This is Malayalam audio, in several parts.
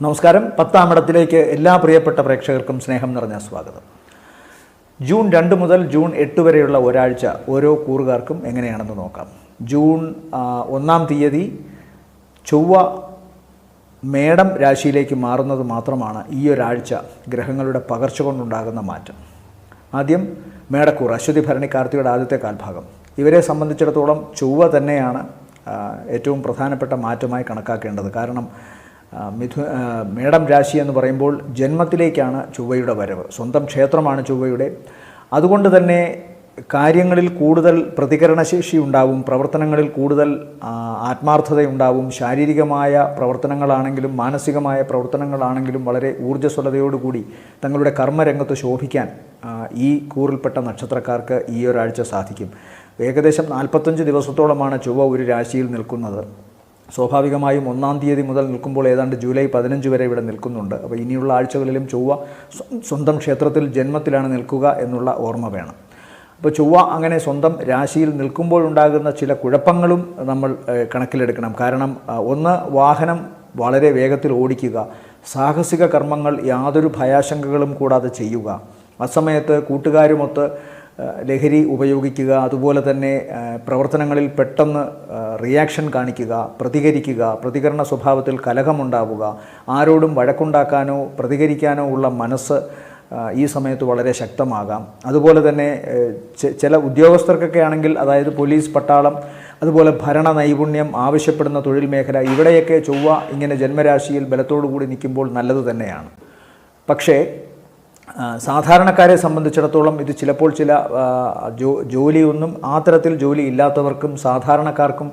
നമസ്കാരം. 10-ാം ഇടത്തിലേക്ക് എല്ലാ പ്രിയപ്പെട്ട പ്രേക്ഷകർക്കും സ്നേഹം നിറഞ്ഞ സ്വാഗതം. ജൂൺ 2 മുതൽ ജൂൺ 8 വരെയുള്ള ഒരാഴ്ച ഓരോ കൂറുകാർക്കും എങ്ങനെയാണെന്ന് നോക്കാം. ജൂൺ 1-ാം തീയതി ചൊവ്വ മേടം രാശിയിലേക്ക് മാറുന്നത് മാത്രമാണ് ഈ ഒരാഴ്ച ഗ്രഹങ്ങളുടെ പകർച്ച കൊണ്ടുണ്ടാകുന്ന മാറ്റം. ആദ്യം മേടക്കൂർ, അശ്വതി ഭരണി കാർത്തികയുടെ ആദ്യത്തെ കാൽഭാഗം. ഇവരെ സംബന്ധിച്ചിടത്തോളം ചൊവ്വ തന്നെയാണ് ഏറ്റവും പ്രധാനപ്പെട്ട മാറ്റമായി കണക്കാക്കേണ്ടത്. കാരണം മേടം രാശി എന്ന് പറയുമ്പോൾ ജന്മത്തിലേക്കാണ് ചൊവ്വയുടെ വരവ്. സ്വന്തം ക്ഷേത്രമാണ് ചൊവ്വയുടെ. അതുകൊണ്ട് തന്നെ കാര്യങ്ങളിൽ കൂടുതൽ പ്രതികരണശേഷി ഉണ്ടാവും, പ്രവർത്തനങ്ങളിൽ കൂടുതൽ ആത്മാർത്ഥതയുണ്ടാവും. ശാരീരികമായ പ്രവർത്തനങ്ങളാണെങ്കിലും മാനസികമായ പ്രവർത്തനങ്ങളാണെങ്കിലും വളരെ ഊർജ്ജസ്വലതയോടുകൂടി തങ്ങളുടെ കർമ്മരംഗത്ത് ശോഭിക്കാൻ ഈ കൂറിൽപ്പെട്ട നക്ഷത്രക്കാർക്ക് ഈ ഒരാഴ്ച സാധിക്കും. ഏകദേശം 45 ദിവസത്തോളമാണ് ചൊവ്വ ഒരു രാശിയിൽ നിൽക്കുന്നത്. സ്വാഭാവികമായും 1-ാം തീയതി മുതൽ നിൽക്കുമ്പോൾ ഏതാണ്ട് ജൂലൈ 15 വരെ ഇവിടെ നിൽക്കുന്നുണ്ട്. അപ്പോൾ ഇനിയുള്ള ആഴ്ചകളിലും ചൊവ്വ സ്വന്തം ക്ഷേത്രത്തിൽ ജന്മത്തിലാണ് നിൽക്കുക എന്നുള്ള ഓർമ്മ വേണം. അപ്പോൾ ചൊവ്വ അങ്ങനെ സ്വന്തം രാശിയിൽ നിൽക്കുമ്പോഴുണ്ടാകുന്ന ചില കുഴപ്പങ്ങളും നമ്മൾ കണക്കിലെടുക്കണം. കാരണം ഒന്ന്, വാഹനം വളരെ വേഗത്തിൽ ഓടിക്കുക, സാഹസിക കർമ്മങ്ങൾ യാതൊരു ഭയാശങ്കകളും കൂടാതെ ചെയ്യുക, അസമയത്ത് കൂട്ടുകാരുമൊത്ത് ലഹരി ഉപയോഗിക്കുക, അതുപോലെ തന്നെ പ്രവർത്തനങ്ങളിൽ പെട്ടെന്ന് റിയാക്ഷൻ കാണിക്കുക, പ്രതികരണ സ്വഭാവത്തിൽ കലഹമുണ്ടാവുക, ആരോടും വഴക്കുണ്ടാക്കാനോ പ്രതികരിക്കാനോ ഉള്ള മനസ്സ് ഈ സമയത്ത് വളരെ ശക്തമാകാം. അതുപോലെ തന്നെ ചില ഉദ്യോഗസ്ഥർക്കൊക്കെ ആണെങ്കിൽ, അതായത് പോലീസ്, പട്ടാളം, അതുപോലെ ഭരണ നൈപുണ്യം ആവശ്യപ്പെടുന്ന തൊഴിൽ മേഖല, ഇവിടെയൊക്കെ ചൊവ്വ ഇങ്ങനെ ജന്മരാശിയിൽ ബലത്തോടു കൂടി നിൽക്കുമ്പോൾ നല്ലത് തന്നെയാണ്. പക്ഷേ സാധാരണക്കാരെ സംബന്ധിച്ചിടത്തോളം ഇത് ചിലപ്പോൾ ചില ജോലിയൊന്നും ആ തരത്തിൽ ജോലി ഇല്ലാത്തവർക്കും സാധാരണക്കാർക്കും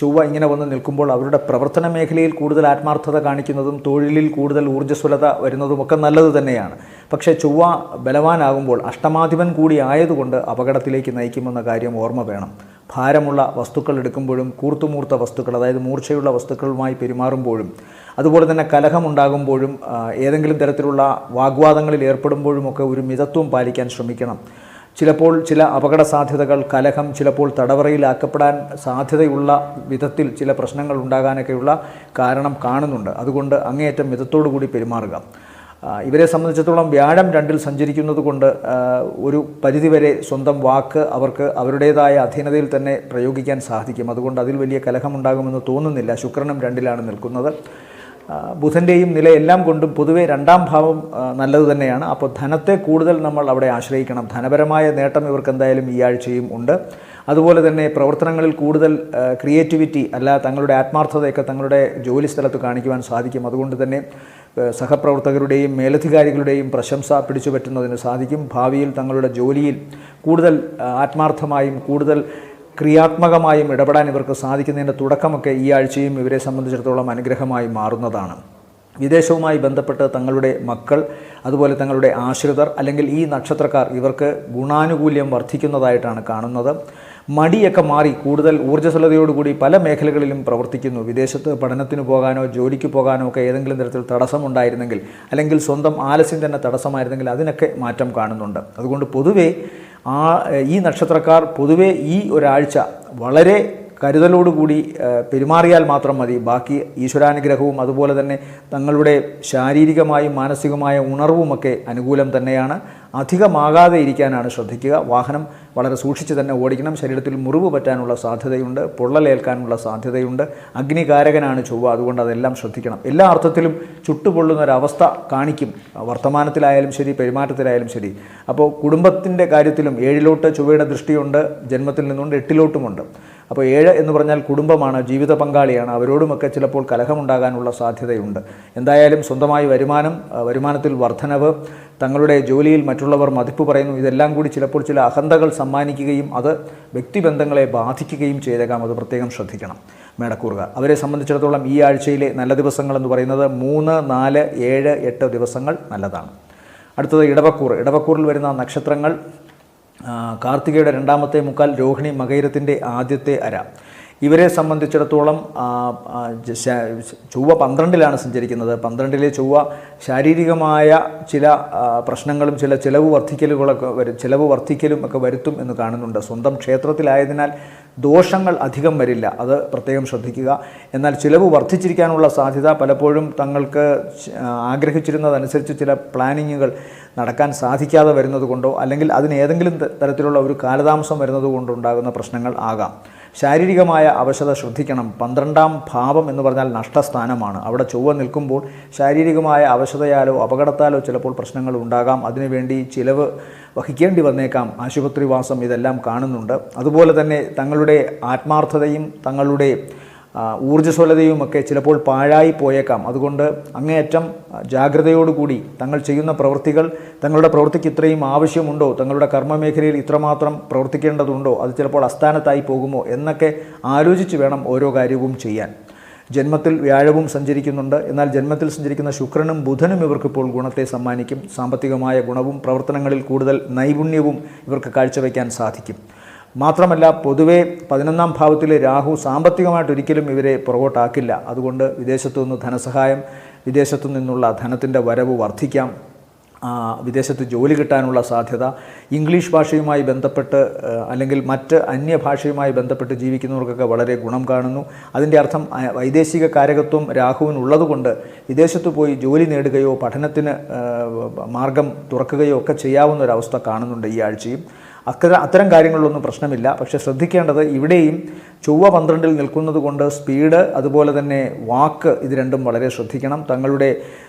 ചൊവ്വ ഇങ്ങനെ വന്ന് നിൽക്കുമ്പോൾ അവരുടെ പ്രവർത്തന മേഖലയിൽ കൂടുതൽ ആത്മാർത്ഥത കാണിക്കുന്നതും തൊഴിലിൽ കൂടുതൽ ഊർജ്ജസ്വലത വരുന്നതുമൊക്കെ നല്ലത് തന്നെയാണ്. പക്ഷേ ചൊവ്വ ബലവാനാകുമ്പോൾ അഷ്ടമാധിപൻ കൂടി ആയതുകൊണ്ട് അപകടത്തിലേക്ക് നയിക്കുമെന്ന കാര്യം ഓർമ്മ വേണം. ഭാരമുള്ള വസ്തുക്കൾ എടുക്കുമ്പോഴും കൂർത്തുമൂർത്ത വസ്തുക്കൾ, അതായത് മൂർച്ചയുള്ള വസ്തുക്കളുമായി പെരുമാറുമ്പോഴും, അതുപോലെ തന്നെ കലഹമുണ്ടാകുമ്പോഴും ഏതെങ്കിലും തരത്തിലുള്ള വാഗ്വാദങ്ങളിൽ ഏർപ്പെടുമ്പോഴുമൊക്കെ ഒരു മിതത്വം പാലിക്കാൻ ശ്രമിക്കണം. ചിലപ്പോൾ ചില അപകട സാധ്യതകൾ, കലഹം, ചിലപ്പോൾ തടവറയിലാക്കപ്പെടാൻ സാധ്യതയുള്ള വിധത്തിൽ ചില പ്രശ്നങ്ങൾ ഉണ്ടാകാനൊക്കെയുള്ള കാരണം കാണുന്നുണ്ട്. അതുകൊണ്ട് അങ്ങേയറ്റം മിതത്തോടു കൂടി പെരുമാറുക. ഇവരെ സംബന്ധിച്ചിടത്തോളം വ്യാഴം 2-ൽ സഞ്ചരിക്കുന്നത് കൊണ്ട് ഒരു പരിധിവരെ സ്വന്തം വാക്ക് അവർക്ക് അവരുടേതായ അധീനതയിൽ തന്നെ പ്രയോഗിക്കാൻ സാധിക്കും. അതുകൊണ്ട് അതിൽ വലിയ കലഹമുണ്ടാകുമെന്ന് തോന്നുന്നില്ല. ശുക്രനും 2-ലാണ് നിൽക്കുന്നത്. ബുധൻ്റെയും നില എല്ലാം കൊണ്ടും പൊതുവെ 2-ാം ഭാവം നല്ലത് തന്നെയാണ്. അപ്പോൾ ധനത്തെ കൂടുതൽ നമ്മൾ അവിടെ ആശ്രയിക്കണം. ധനപരമായ നേട്ടം ഇവർക്ക് എന്തായാലും ഈ ആഴ്ചയും ഉണ്ട്. അതുപോലെ തന്നെ പ്രവർത്തനങ്ങളിൽ കൂടുതൽ ക്രിയേറ്റിവിറ്റി, തങ്ങളുടെ ആത്മാർത്ഥതയൊക്കെ തങ്ങളുടെ ജോലി സ്ഥലത്ത് കാണിക്കുവാൻ സാധിക്കും. അതുകൊണ്ട് തന്നെ സഹപ്രവർത്തകരുടെയും മേലധികാരികളുടെയും പ്രശംസ പിടിച്ചുപറ്റുന്നതിന് സാധിക്കും. ഭാവിയിൽ തങ്ങളുടെ ജോലിയിൽ കൂടുതൽ ആത്മാർത്ഥമായും കൂടുതൽ ക്രിയാത്മകമായും ഇടപെടാൻ ഇവർക്ക് സാധിക്കുന്നതിൻ്റെ തുടക്കമൊക്കെ ഈ ആഴ്ചയും ഇവരെ സംബന്ധിച്ചിടത്തോളം അനുഗ്രഹമായി മാറുന്നതാണ്. വിദേശവുമായി ബന്ധപ്പെട്ട് തങ്ങളുടെ മക്കൾ, അതുപോലെ തങ്ങളുടെ ആശ്രിതർ അല്ലെങ്കിൽ ഈ നക്ഷത്രക്കാർ, ഇവർക്ക് ഗുണാനുകൂല്യം വർദ്ധിക്കുന്നതായിട്ടാണ് കാണുന്നത്. മടിയൊക്കെ മാറി കൂടുതൽ ഊർജ്ജസ്വലതയോടുകൂടി പല മേഖലകളിലും പ്രവർത്തിക്കുന്നു. വിദേശത്ത് പഠനത്തിന് പോകാനോ ജോലിക്ക് പോകാനോ ഒക്കെ ഏതെങ്കിലും തരത്തിൽ തടസ്സമുണ്ടായിരുന്നെങ്കിൽ, അല്ലെങ്കിൽ സ്വന്തം ആലസ്യം തന്നെ തടസ്സമായിരുന്നെങ്കിൽ അതിനൊക്കെ മാറ്റം കാണുന്നുണ്ട്. അതുകൊണ്ട് പൊതുവേ ഈ നക്ഷത്രക്കാർ പൊതുവേ ഈ ഒരാഴ്ച വളരെ കരുതലോടുകൂടി പെരുമാറിയാൽ മാത്രം മതി. ബാക്കി ഈശ്വരാനുഗ്രഹവും അതുപോലെ തന്നെ തങ്ങളുടെ ശാരീരികമായും മാനസികമായ ഉണർവുമൊക്കെ അനുകൂലം തന്നെയാണ്. അധികമാകാതെ ഇരിക്കാനാണ് ശ്രദ്ധിക്കുക. വാഹനം വളരെ സൂക്ഷിച്ച് തന്നെ ഓടിക്കണം. ശരീരത്തിൽ മുറിവ് പറ്റാനുള്ള സാധ്യതയുണ്ട്, പൊള്ളലേൽക്കാനുള്ള സാധ്യതയുണ്ട്. അഗ്നികാരകനാണ് ചൊവ്വ, അതുകൊണ്ട് അതെല്ലാം ശ്രദ്ധിക്കണം. എല്ലാ അർത്ഥത്തിലും ചുട്ടുപൊള്ളുന്നൊരവസ്ഥ കാണിക്കും, വർത്തമാനത്തിലായാലും ശരി പെരുമാറ്റത്തിലായാലും ശരി. അപ്പോൾ കുടുംബത്തിൻ്റെ കാര്യത്തിലും 7-ലോട്ട് ചൊവ്വയുടെ ദൃഷ്ടിയുണ്ട്, ജന്മത്തിൽ നിന്നുകൊണ്ട് 8-ലോട്ടുമുണ്ട്. അപ്പോൾ 7 എന്ന് പറഞ്ഞാൽ കുടുംബമാണ്, ജീവിത പങ്കാളിയാണ്. അവരോടുമൊക്കെ ചിലപ്പോൾ കലഹമുണ്ടാകാനുള്ള സാധ്യതയുണ്ട്. എന്തായാലും സ്വന്തമായി വരുമാനത്തിൽ വർധനവ്, തങ്ങളുടെ ജോലിയിൽ മറ്റുള്ളവർ മതിപ്പ് പറയുന്നു, ഇതെല്ലാം കൂടി ചിലപ്പോൾ ചില അഹന്തകൾ സമ്മാനിക്കുകയും അത് വ്യക്തിബന്ധങ്ങളെ ബാധിക്കുകയും ചെയ്തേക്കാം. അത് പ്രത്യേകം ശ്രദ്ധിക്കണം മേടക്കൂറുകാർ. അവരെ സംബന്ധിച്ചിടത്തോളം ഈ ആഴ്ചയിലെ നല്ല ദിവസങ്ങളെന്ന് പറയുന്നത് 3, 4, 7, 8 ദിവസങ്ങൾ നല്ലതാണ്. അടുത്തത് ഇടവക്കൂർ. ഇടവക്കൂറിൽ വരുന്ന നക്ഷത്രങ്ങൾ കാർത്തികയുടെ 2-ാമത്തെ മുക്കാൽ, രോഹിണി മകയിരത്തിൻ്റെ ആദ്യത്തെ അര. ഇവരെ സംബന്ധിച്ചിടത്തോളം ചൊവ്വ 12-ലാണ് സഞ്ചരിക്കുന്നത്. 12-ലെ ചൊവ്വ ശാരീരികമായ ചില പ്രശ്നങ്ങളും ചില ചിലവ് വർദ്ധിക്കലും ഒക്കെ വരുത്തും എന്ന് കാണുന്നുണ്ട്. സ്വന്തം ക്ഷേത്രത്തിലായതിനാൽ ദോഷങ്ങൾ അധികം വരില്ല, അത് പ്രത്യേകം ശ്രദ്ധിക്കുക. എന്നാൽ ചിലവ് വർദ്ധിച്ചിരിക്കാനുള്ള സാധ്യത പലപ്പോഴും തങ്ങൾക്ക് ആഗ്രഹിച്ചിരുന്നതനുസരിച്ച് ചില പ്ലാനിങ്ങുകൾ നടക്കാൻ സാധിക്കാതെ വരുന്നത് കൊണ്ടോ അല്ലെങ്കിൽ അതിന് ഏതെങ്കിലും തരത്തിലുള്ള ഒരു കാലതാമസം വരുന്നത് കൊണ്ടുണ്ടാകുന്ന പ്രശ്നങ്ങൾ ആകാം. ശാരീരികമായ അവശത ശ്രദ്ധിക്കണം. 12-ാം ഭാവം എന്ന് പറഞ്ഞാൽ നഷ്ടസ്ഥാനമാണ്. അവിടെ ചൊവ്വ നിൽക്കുമ്പോൾ ശാരീരികമായ അവശതയാലോ അപകടത്താലോ ചിലപ്പോൾ പ്രശ്നങ്ങൾ ഉണ്ടാകാം. അതിനുവേണ്ടി ചിലവ് വഹിക്കേണ്ടി വന്നേക്കാം, ആശുപത്രിവാസം, ഇതെല്ലാം കാണുന്നുണ്ട്. അതുപോലെ തന്നെ തങ്ങളുടെ ആത്മാർത്ഥതയും തങ്ങളുടെ ഊർജ്ജസ്വലതയുമൊക്കെ ചിലപ്പോൾ പാഴായി പോയേക്കാം. അതുകൊണ്ട് അങ്ങേയറ്റം ജാഗ്രതയോടുകൂടി തങ്ങൾ ചെയ്യുന്ന പ്രവൃത്തികൾ, തങ്ങളുടെ പ്രവൃത്തിക്ക് ഇത്രയും ആവശ്യമുണ്ടോ, തങ്ങളുടെ കർമ്മമേഖലയിൽ ഇത്രമാത്രം പ്രവർത്തിക്കേണ്ടതുണ്ടോ, അത് ചിലപ്പോൾ അസ്ഥാനത്തായി പോകുമോ എന്നൊക്കെ ആലോചിച്ച് വേണം ഓരോ കാര്യവും ചെയ്യാൻ. ജന്മത്തിൽ വ്യാഴവും സഞ്ചരിക്കുന്നുണ്ട്. എന്നാൽ ജന്മത്തിൽ സഞ്ചരിക്കുന്ന ശുക്രനും ബുധനും ഇവർക്കിപ്പോൾ ഗുണത്തെ സമ്മാനിക്കും. സാമ്പത്തികമായ ഗുണവും പ്രവർത്തനങ്ങളിൽ കൂടുതൽ നൈപുണ്യവും ഇവർക്ക് കാഴ്ചവെക്കാൻ സാധിക്കും. മാത്രമല്ല, പൊതുവെ 11-ാം ഭാവത്തിലെ രാഹു സാമ്പത്തികമായിട്ടൊരിക്കലും ഇവരെ പുറകോട്ടാക്കില്ല. അതുകൊണ്ട് വിദേശത്തു നിന്ന് ധനസഹായം, വിദേശത്തു നിന്നുള്ള ധനത്തിൻ്റെ വരവ് വർദ്ധിക്കാം, വിദേശത്ത് ജോലി കിട്ടാനുള്ള സാധ്യത, ഇംഗ്ലീഷ് ഭാഷയുമായി ബന്ധപ്പെട്ട് അല്ലെങ്കിൽ മറ്റ് അന്യഭാഷയുമായി ബന്ധപ്പെട്ട് ജീവിക്കുന്നവർക്കൊക്കെ വളരെ ഗുണം കാണുന്നു. അതിൻ്റെ അർത്ഥം വൈദേശിക കാരകത്വം രാഹുവിനുള്ളതുകൊണ്ട് വിദേശത്ത് പോയി ജോലി നേടുകയോ പഠനത്തിന് മാർഗം തുറക്കുകയോ ഒക്കെ ചെയ്യാവുന്ന ഒരവസ്ഥ കാണുന്നുണ്ട് ഈ ആഴ്ചയും. അത്തരം കാര്യങ്ങളിലൊന്നും പ്രശ്നമില്ല. പക്ഷേ ശ്രദ്ധിക്കേണ്ടത്, ഇവിടെയും ചൊവ്വ 12-ൽ നിൽക്കുന്നത് കൊണ്ട് സ്പീഡ്, അതുപോലെ തന്നെ വാക്ക്, ഇത് രണ്ടും വളരെ ശ്രദ്ധിക്കണം. തങ്ങളുടെ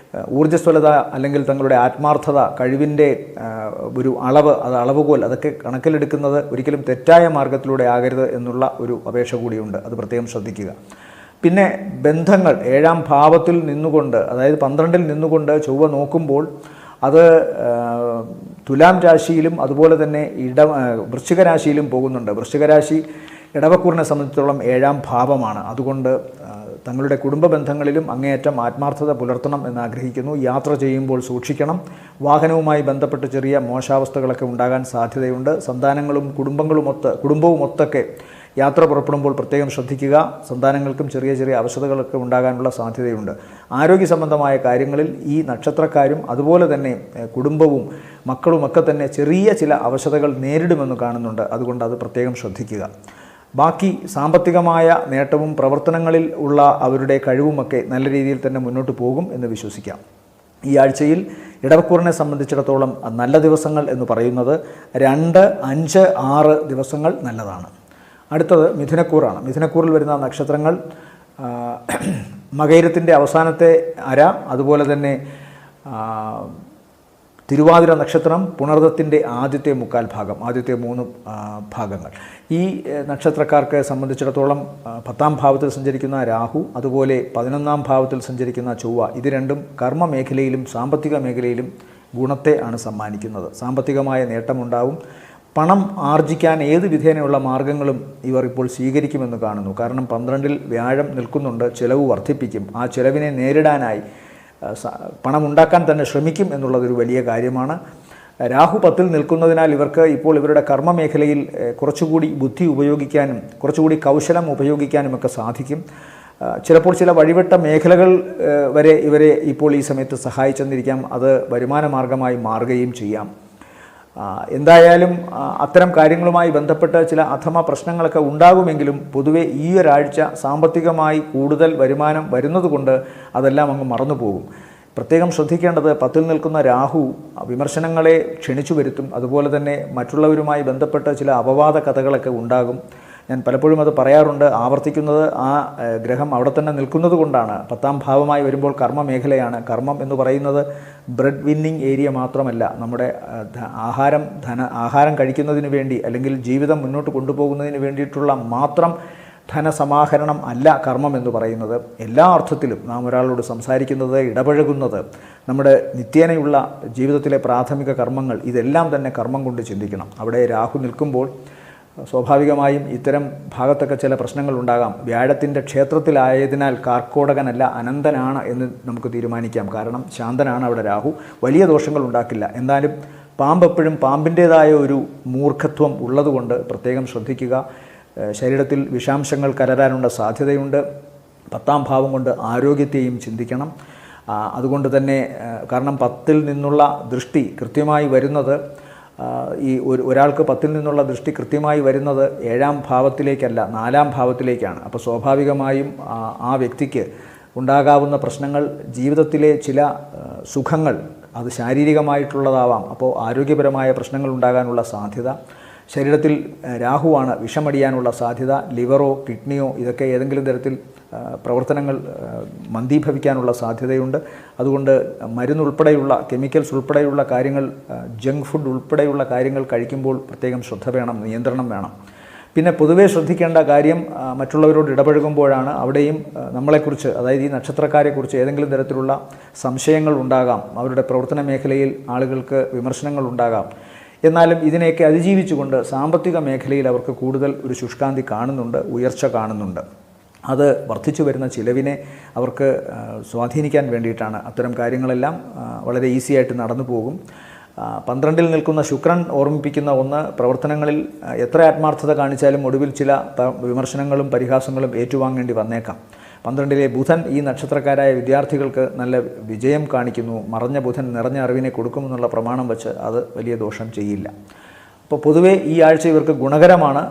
ഊർജ്ജസ്വലത അല്ലെങ്കിൽ തങ്ങളുടെ ആത്മാർത്ഥത, കഴിവിൻ്റെ ഒരു അളവുകോൽ, അതൊക്കെ കണക്കിലെടുക്കുന്നത് ഒരിക്കലും തെറ്റായ മാർഗത്തിലൂടെ ആകരുത് എന്നുള്ള ഒരു അപേക്ഷ കൂടിയുണ്ട്. അത് പ്രത്യേകം ശ്രദ്ധിക്കുക. പിന്നെ ബന്ധങ്ങൾ 7-ാം ഭാവത്തിൽ നിന്നുകൊണ്ട്, അതായത് 12-ൽ നിന്നുകൊണ്ട് ചൊവ്വ നോക്കുമ്പോൾ അത് തുലാം രാശിയിലും അതുപോലെ തന്നെ വൃശ്ചിക രാശിയിലും പോകുന്നുണ്ട്. വൃശ്ചിക രാശി ഇടവക്കൂറിനെ സംബന്ധിച്ചിടത്തോളം 7-ാം ഭാവമാണ്. അതുകൊണ്ട് തങ്ങളുടെ കുടുംബ ബന്ധങ്ങളിലും അങ്ങേയറ്റം ആത്മാർത്ഥത പുലർത്തണം എന്നാഗ്രഹിക്കുന്നു. യാത്ര ചെയ്യുമ്പോൾ സൂക്ഷിക്കണം. വാഹനവുമായി ബന്ധപ്പെട്ട് ചെറിയ മോശാവസ്ഥകളൊക്കെ ഉണ്ടാകാൻ സാധ്യതയുണ്ട്. സന്താനങ്ങളും കുടുംബവുമൊത്തൊക്കെ യാത്ര പുറപ്പെടുമ്പോൾ പ്രത്യേകം ശ്രദ്ധിക്കുക. സന്താനങ്ങൾക്കും ചെറിയ ചെറിയ അവശതകളൊക്കെ ഉണ്ടാകാനുള്ള സാധ്യതയുണ്ട്. ആരോഗ്യ സംബന്ധമായ കാര്യങ്ങളിൽ ഈ നക്ഷത്രക്കാരും അതുപോലെ തന്നെ കുടുംബവും മക്കളുമൊക്കെ തന്നെ ചെറിയ ചില അവശതകൾ നേരിടുമെന്ന് കാണുന്നുണ്ട്. അതുകൊണ്ട് അത് പ്രത്യേകം ശ്രദ്ധിക്കുക. ബാക്കി സാമ്പത്തികമായ നേട്ടവും പ്രവർത്തനങ്ങളിൽ ഉള്ള അവരുടെ കഴിവുമൊക്കെ നല്ല രീതിയിൽ തന്നെ മുന്നോട്ട് പോകും എന്ന് വിശ്വസിക്കാം. ഈ ആഴ്ചയിൽ ഇടവക്കൂറിനെ സംബന്ധിച്ചിടത്തോളം നല്ല ദിവസങ്ങൾ എന്ന് പറയുന്നത് 2, 5, 6 ദിവസങ്ങൾ നല്ലതാണ്. അടുത്തത് മിഥുനക്കൂറാണ്. മിഥുനക്കൂറിൽ വരുന്ന നക്ഷത്രങ്ങൾ മകയിരത്തിൻ്റെ അവസാനത്തെ അര, അതുപോലെ തന്നെ തിരുവാതിര നക്ഷത്രം, പുണർദത്തിൻ്റെ ആദ്യത്തെ 3/4 ഭാഗം, ആദ്യത്തെ 3 ഭാഗങ്ങൾ. ഈ നക്ഷത്രക്കാർക്ക് സംബന്ധിച്ചിടത്തോളം 10-ാം ഭാവത്തിൽ സഞ്ചരിക്കുന്ന രാഹു, അതുപോലെ 11-ാം ഭാവത്തിൽ സഞ്ചരിക്കുന്ന ചൊവ്വ, ഇത് രണ്ടും കർമ്മ മേഖലയിലും സാമ്പത്തിക മേഖലയിലും ഗുണത്തെ ആണ് സമ്മാനിക്കുന്നത്. സാമ്പത്തികമായ നേട്ടമുണ്ടാവും. പണം ആർജിക്കാൻ ഏത് വിധേനയുള്ള മാർഗങ്ങളും ഇവർ ഇപ്പോൾ സ്വീകരിക്കുമെന്ന് കാണുന്നു. കാരണം 12-ൽ വ്യാഴം നിൽക്കുന്നുണ്ട്, ചിലവ് വർദ്ധിപ്പിക്കും. ആ ചിലവിനെ നേരിടാനായി പണം ഉണ്ടാക്കാൻ തന്നെ ശ്രമിക്കും എന്നുള്ളതൊരു വലിയ കാര്യമാണ്. രാഹു 10-ൽ നിൽക്കുന്നതിനാൽ ഇവർക്ക് ഇപ്പോൾ ഇവരുടെ കർമ്മ മേഖലയിൽ കുറച്ചുകൂടി ബുദ്ധി ഉപയോഗിക്കാനും കുറച്ചുകൂടി കൗശലം ഉപയോഗിക്കാനുമൊക്കെ സാധിക്കും. ചിലപ്പോൾ ചില വഴിവിട്ട മേഖലകൾ വരെ ഇവരെ ഇപ്പോൾ ഈ സമയത്ത് സഹായിച്ചെന്നിരിക്കാം. അത് വരുമാന മാർഗമായി മാറുകയും ചെയ്യാം. എന്തായാലും അത്തരം കാര്യങ്ങളുമായി ബന്ധപ്പെട്ട് ചില അഥമ പ്രശ്നങ്ങളൊക്കെ ഉണ്ടാകുമെങ്കിലും പൊതുവെ ഈ ഒരാഴ്ച സാമ്പത്തികമായി കൂടുതൽ വരുമാനം വരുന്നതുകൊണ്ട് അതെല്ലാം അങ്ങ് മറന്നു പോകും. പ്രത്യേകം ശ്രദ്ധിക്കേണ്ടത്, 10-ൽ നിൽക്കുന്ന രാഹു വിമർശനങ്ങളെ ക്ഷണിച്ചു വരുത്തും. അതുപോലെ തന്നെ മറ്റുള്ളവരുമായി ബന്ധപ്പെട്ട് ചില അപവാദ കഥകളൊക്കെ ഉണ്ടാകും. ഞാൻ പലപ്പോഴും അത് പറയാറുണ്ട്, ആവർത്തിക്കുന്നത് ആ ഗ്രഹം അവിടെ തന്നെ നിൽക്കുന്നത് കൊണ്ടാണ്. 10-ാം ഭാവമായി വരുമ്പോൾ കർമ്മ മേഖലയാണ്. കർമ്മം എന്ന് പറയുന്നത് ബ്രെഡ് വിന്നിങ് ഏരിയ മാത്രമല്ല. നമ്മുടെ ആഹാരം കഴിക്കുന്നതിന് വേണ്ടി അല്ലെങ്കിൽ ജീവിതം മുന്നോട്ട് കൊണ്ടുപോകുന്നതിന് വേണ്ടിയിട്ടുള്ള മാത്രം ധനസമാഹരണം അല്ല കർമ്മം എന്ന് പറയുന്നത്. എല്ലാ അർത്ഥത്തിലും നാം ഒരാളോട് സംസാരിക്കുന്നത്, ഇടപഴകുന്നത്, നമ്മുടെ നിത്യേനയുള്ള ജീവിതത്തിലെ പ്രാഥമിക കർമ്മങ്ങൾ, ഇതെല്ലാം തന്നെ കർമ്മം കൊണ്ട് ചിന്തിക്കണം. അവിടെ രാഹു നിൽക്കുമ്പോൾ സ്വാഭാവികമായും ഇത്തരം ഭാഗത്തൊക്കെ ചില പ്രശ്നങ്ങളുണ്ടാകാം. വ്യാഴത്തിൻ്റെ ക്ഷേത്രത്തിലായതിനാൽ കാർക്കോടകനല്ല, അനന്തനാണ് എന്ന് നമുക്ക് തീരുമാനിക്കാം. കാരണം ശാന്തനാണ് അവിടെ രാഹു, വലിയ ദോഷങ്ങൾ ഉണ്ടാക്കില്ല. എന്നാലും പാമ്പ് എപ്പോഴും പാമ്പിൻ്റേതായ ഒരു മൂർഖത്വം ഉള്ളതുകൊണ്ട് പ്രത്യേകം ശ്രദ്ധിക്കുക. ശരീരത്തിൽ വിഷാംശങ്ങൾ കലരാനുള്ള സാധ്യതയുണ്ട്. 10ാം ഭാവം കൊണ്ട് ആരോഗ്യത്തെയും ചിന്തിക്കണം. അതുകൊണ്ട് തന്നെ കാരണം 10ൽ നിന്നുള്ള ദൃഷ്ടി കൃത്യമായി വരുന്നത് ഈ ഒരാൾക്ക് 10ൽ നിന്നുള്ള ദൃഷ്ടി കൃത്യമായി വരുന്നത് 7ാം ഭാവത്തിലേക്കല്ല 4ാം ഭാവത്തിലേക്കാണ്. അപ്പോൾ സ്വാഭാവികമായും ആ വ്യക്തിക്ക് ഉണ്ടാകാവുന്ന പ്രശ്നങ്ങൾ, ജീവിതത്തിലെ ചില സുഖങ്ങൾ അത് ശാരീരികമായിട്ടുള്ളതാവാം. അപ്പോൾ ആരോഗ്യപരമായ പ്രശ്നങ്ങൾ ഉണ്ടാകാനുള്ള സാധ്യത. ശരീരത്തിൽ രാഹുവാണ്, വിഷമടിയാനുള്ള സാധ്യത. ലിവറോ കിഡ്നിയോ ഇതൊക്കെ ഏതെങ്കിലും തരത്തിൽ പ്രവർത്തനങ്ങൾ മന്ദീഭവിക്കാനുള്ള സാധ്യതയുണ്ട്. അതുകൊണ്ട് മരുന്നുൾപ്പെടെയുള്ള കെമിക്കൽസ് ഉൾപ്പെടെയുള്ള കാര്യങ്ങൾ, ജങ്ക് ഫുഡ് ഉൾപ്പെടെയുള്ള കാര്യങ്ങൾ കഴിക്കുമ്പോൾ പ്രത്യേകം ശ്രദ്ധ വേണം, നിയന്ത്രണം വേണം. പിന്നെ പൊതുവേ ശ്രദ്ധിക്കേണ്ട കാര്യം മറ്റുള്ളവരോട് ഇടപഴകുമ്പോഴാണ്. അവിടെയും നമ്മളെക്കുറിച്ച്, അതായത് ഈ നക്ഷത്രക്കാരെക്കുറിച്ച് ഏതെങ്കിലും തരത്തിലുള്ള സംശയങ്ങൾ ഉണ്ടാകാം. അവരുടെ പ്രവർത്തന മേഖലയിൽ ആളുകൾക്ക് വിമർശനങ്ങൾ ഉണ്ടാകാം. എന്നാലും ഇതിനെയൊക്കെ അതിജീവിച്ചുകൊണ്ട് സാമ്പത്തിക മേഖലയിൽ അവർക്ക് കൂടുതൽ ഒരു ശുഷ്കാന്തി കാണുന്നുണ്ട്, ഉയർച്ച കാണുന്നുണ്ട്. അത് വർദ്ധിച്ചു വരുന്ന ചിലവിനെ അവർക്ക് സ്വാധീനിക്കാൻ വേണ്ടിയിട്ടാണ്. അത്തരം കാര്യങ്ങളെല്ലാം വളരെ ഈസിയായിട്ട് നടന്നു പോകും. 12ൽ നിൽക്കുന്ന ശുക്രൻ ഓർമ്മിപ്പിക്കുന്ന ഒന്ന്, പ്രവർത്തനങ്ങളിൽ എത്ര ആത്മാർത്ഥത കാണിച്ചാലും ഒടുവിൽ ചില വിമർശനങ്ങളും പരിഹാസങ്ങളും ഏറ്റുവാങ്ങേണ്ടി വന്നേക്കാം. 12ലെ ബുധൻ ഈ നക്ഷത്രക്കാരായ വിദ്യാർത്ഥികൾക്ക് നല്ല വിജയം കാണിക്കുന്നു. മറഞ്ഞ ബുധൻ നിറഞ്ഞ അറിവിനെ കൊടുക്കുമെന്നുള്ള പ്രമാണം വച്ച് അത് വലിയ ദോഷം ചെയ്യില്ല. അപ്പോൾ പൊതുവേ ഈ ആഴ്ച ഇവർക്ക് ഗുണകരമാണ്.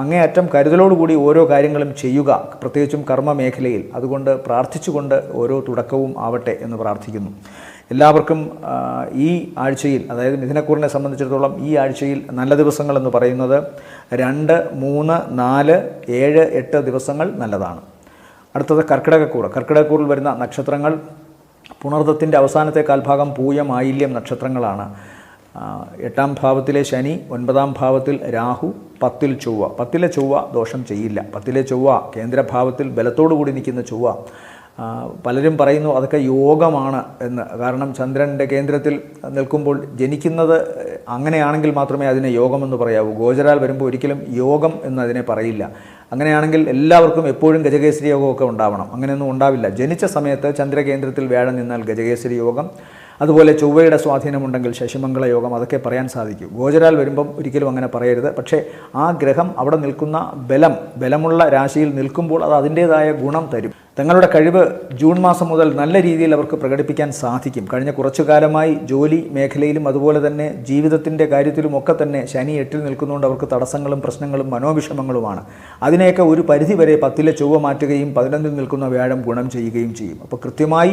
അങ്ങേയറ്റം കരുതലോടുകൂടി ഓരോ കാര്യങ്ങളും ചെയ്യുക, പ്രത്യേകിച്ചും കർമ്മ മേഖലയിൽ. അതുകൊണ്ട് പ്രാർത്ഥിച്ചുകൊണ്ട് ഓരോ തുടക്കവും ആവട്ടെ എന്ന് പ്രാർത്ഥിക്കുന്നു. എല്ലാവർക്കും ഈ ആഴ്ചയിൽ, അതായത് മിഥുനക്കൂറിനെ സംബന്ധിച്ചിടത്തോളം ഈ ആഴ്ചയിൽ നല്ല ദിവസങ്ങളെന്ന് പറയുന്നത് 2, 3, 4, 7, 8 ദിവസങ്ങൾ നല്ലതാണ്. അടുത്തത് കർക്കിടകക്കൂറ്. കർക്കിടകക്കൂറിൽ വരുന്ന നക്ഷത്രങ്ങൾ പുണർദത്തിൻ്റെ അവസാനത്തെ കാൽഭാഗം, പൂയം, ആയില്യം നക്ഷത്രങ്ങളാണ്. 8ാം ഭാവത്തിലെ ശനി, 9ാം ഭാവത്തിൽ രാഹു, 10ൽ ചൊവ്വ. 10ലെ ചൊവ്വ ദോഷം ചെയ്യില്ല. 10ലെ ചൊവ്വ കേന്ദ്രഭാവത്തിൽ ബലത്തോടു കൂടി നിൽക്കുന്ന ചൊവ്വ. പലരും പറയുന്നു അതൊക്കെ യോഗമാണ് എന്ന്. കാരണം ചന്ദ്രൻ്റെ കേന്ദ്രത്തിൽ നിൽക്കുമ്പോൾ ജനിക്കുന്നത് അങ്ങനെയാണെങ്കിൽ മാത്രമേ അതിനെ യോഗമെന്ന് പറയാവൂ. ഗോചരാൽ വരുമ്പോൾ ഒരിക്കലും യോഗം എന്ന് അതിനെ പറയില്ല. അങ്ങനെയാണെങ്കിൽ എല്ലാവർക്കും എപ്പോഴും ഗജകേസരി യോഗമൊക്കെ ഉണ്ടാവണം. അങ്ങനെയൊന്നും ഉണ്ടാവില്ല. ജനിച്ച സമയത്ത് ചന്ദ്രകേന്ദ്രത്തിൽ വ്യാഴം നിന്നാൽ ഗജകേസരി യോഗം, അതുപോലെ ചൊവ്വയുടെ സ്വാധീനമുണ്ടെങ്കിൽ ശശിമംഗള യോഗം, അതൊക്കെ പറയാൻ സാധിക്കും. ഗോചരാൽ വരുമ്പം ഒരിക്കലും അങ്ങനെ പറയരുത്. പക്ഷേ ആ ഗ്രഹം അവിടെ നിൽക്കുന്ന ബലമുള്ള രാശിയിൽ നിൽക്കുമ്പോൾ അത് അതിൻ്റേതായ ഗുണം തരും. തങ്ങളുടെ കഴിവ് ജൂൺ മാസം മുതൽ നല്ല രീതിയിൽ അവർക്ക് പ്രകടിപ്പിക്കാൻ സാധിക്കും. കഴിഞ്ഞ കുറച്ചു കാലമായി ജോലി മേഖലയിലും അതുപോലെ തന്നെ ജീവിതത്തിൻ്റെ കാര്യത്തിലുമൊക്കെ തന്നെ ശനി 8ൽ നിൽക്കുന്നതുകൊണ്ട് അവർക്ക് തടസ്സങ്ങളും പ്രശ്നങ്ങളും മനോവിഷമങ്ങളുമാണ്. അതിനെയൊക്കെ ഒരു പരിധിവരെ 10ലെ ചൊവ്വ മാറ്റുകയും 11ൽ നിൽക്കുന്ന വ്യാഴം ഗുണം ചെയ്യുകയും ചെയ്യും. അപ്പോൾ കൃത്യമായി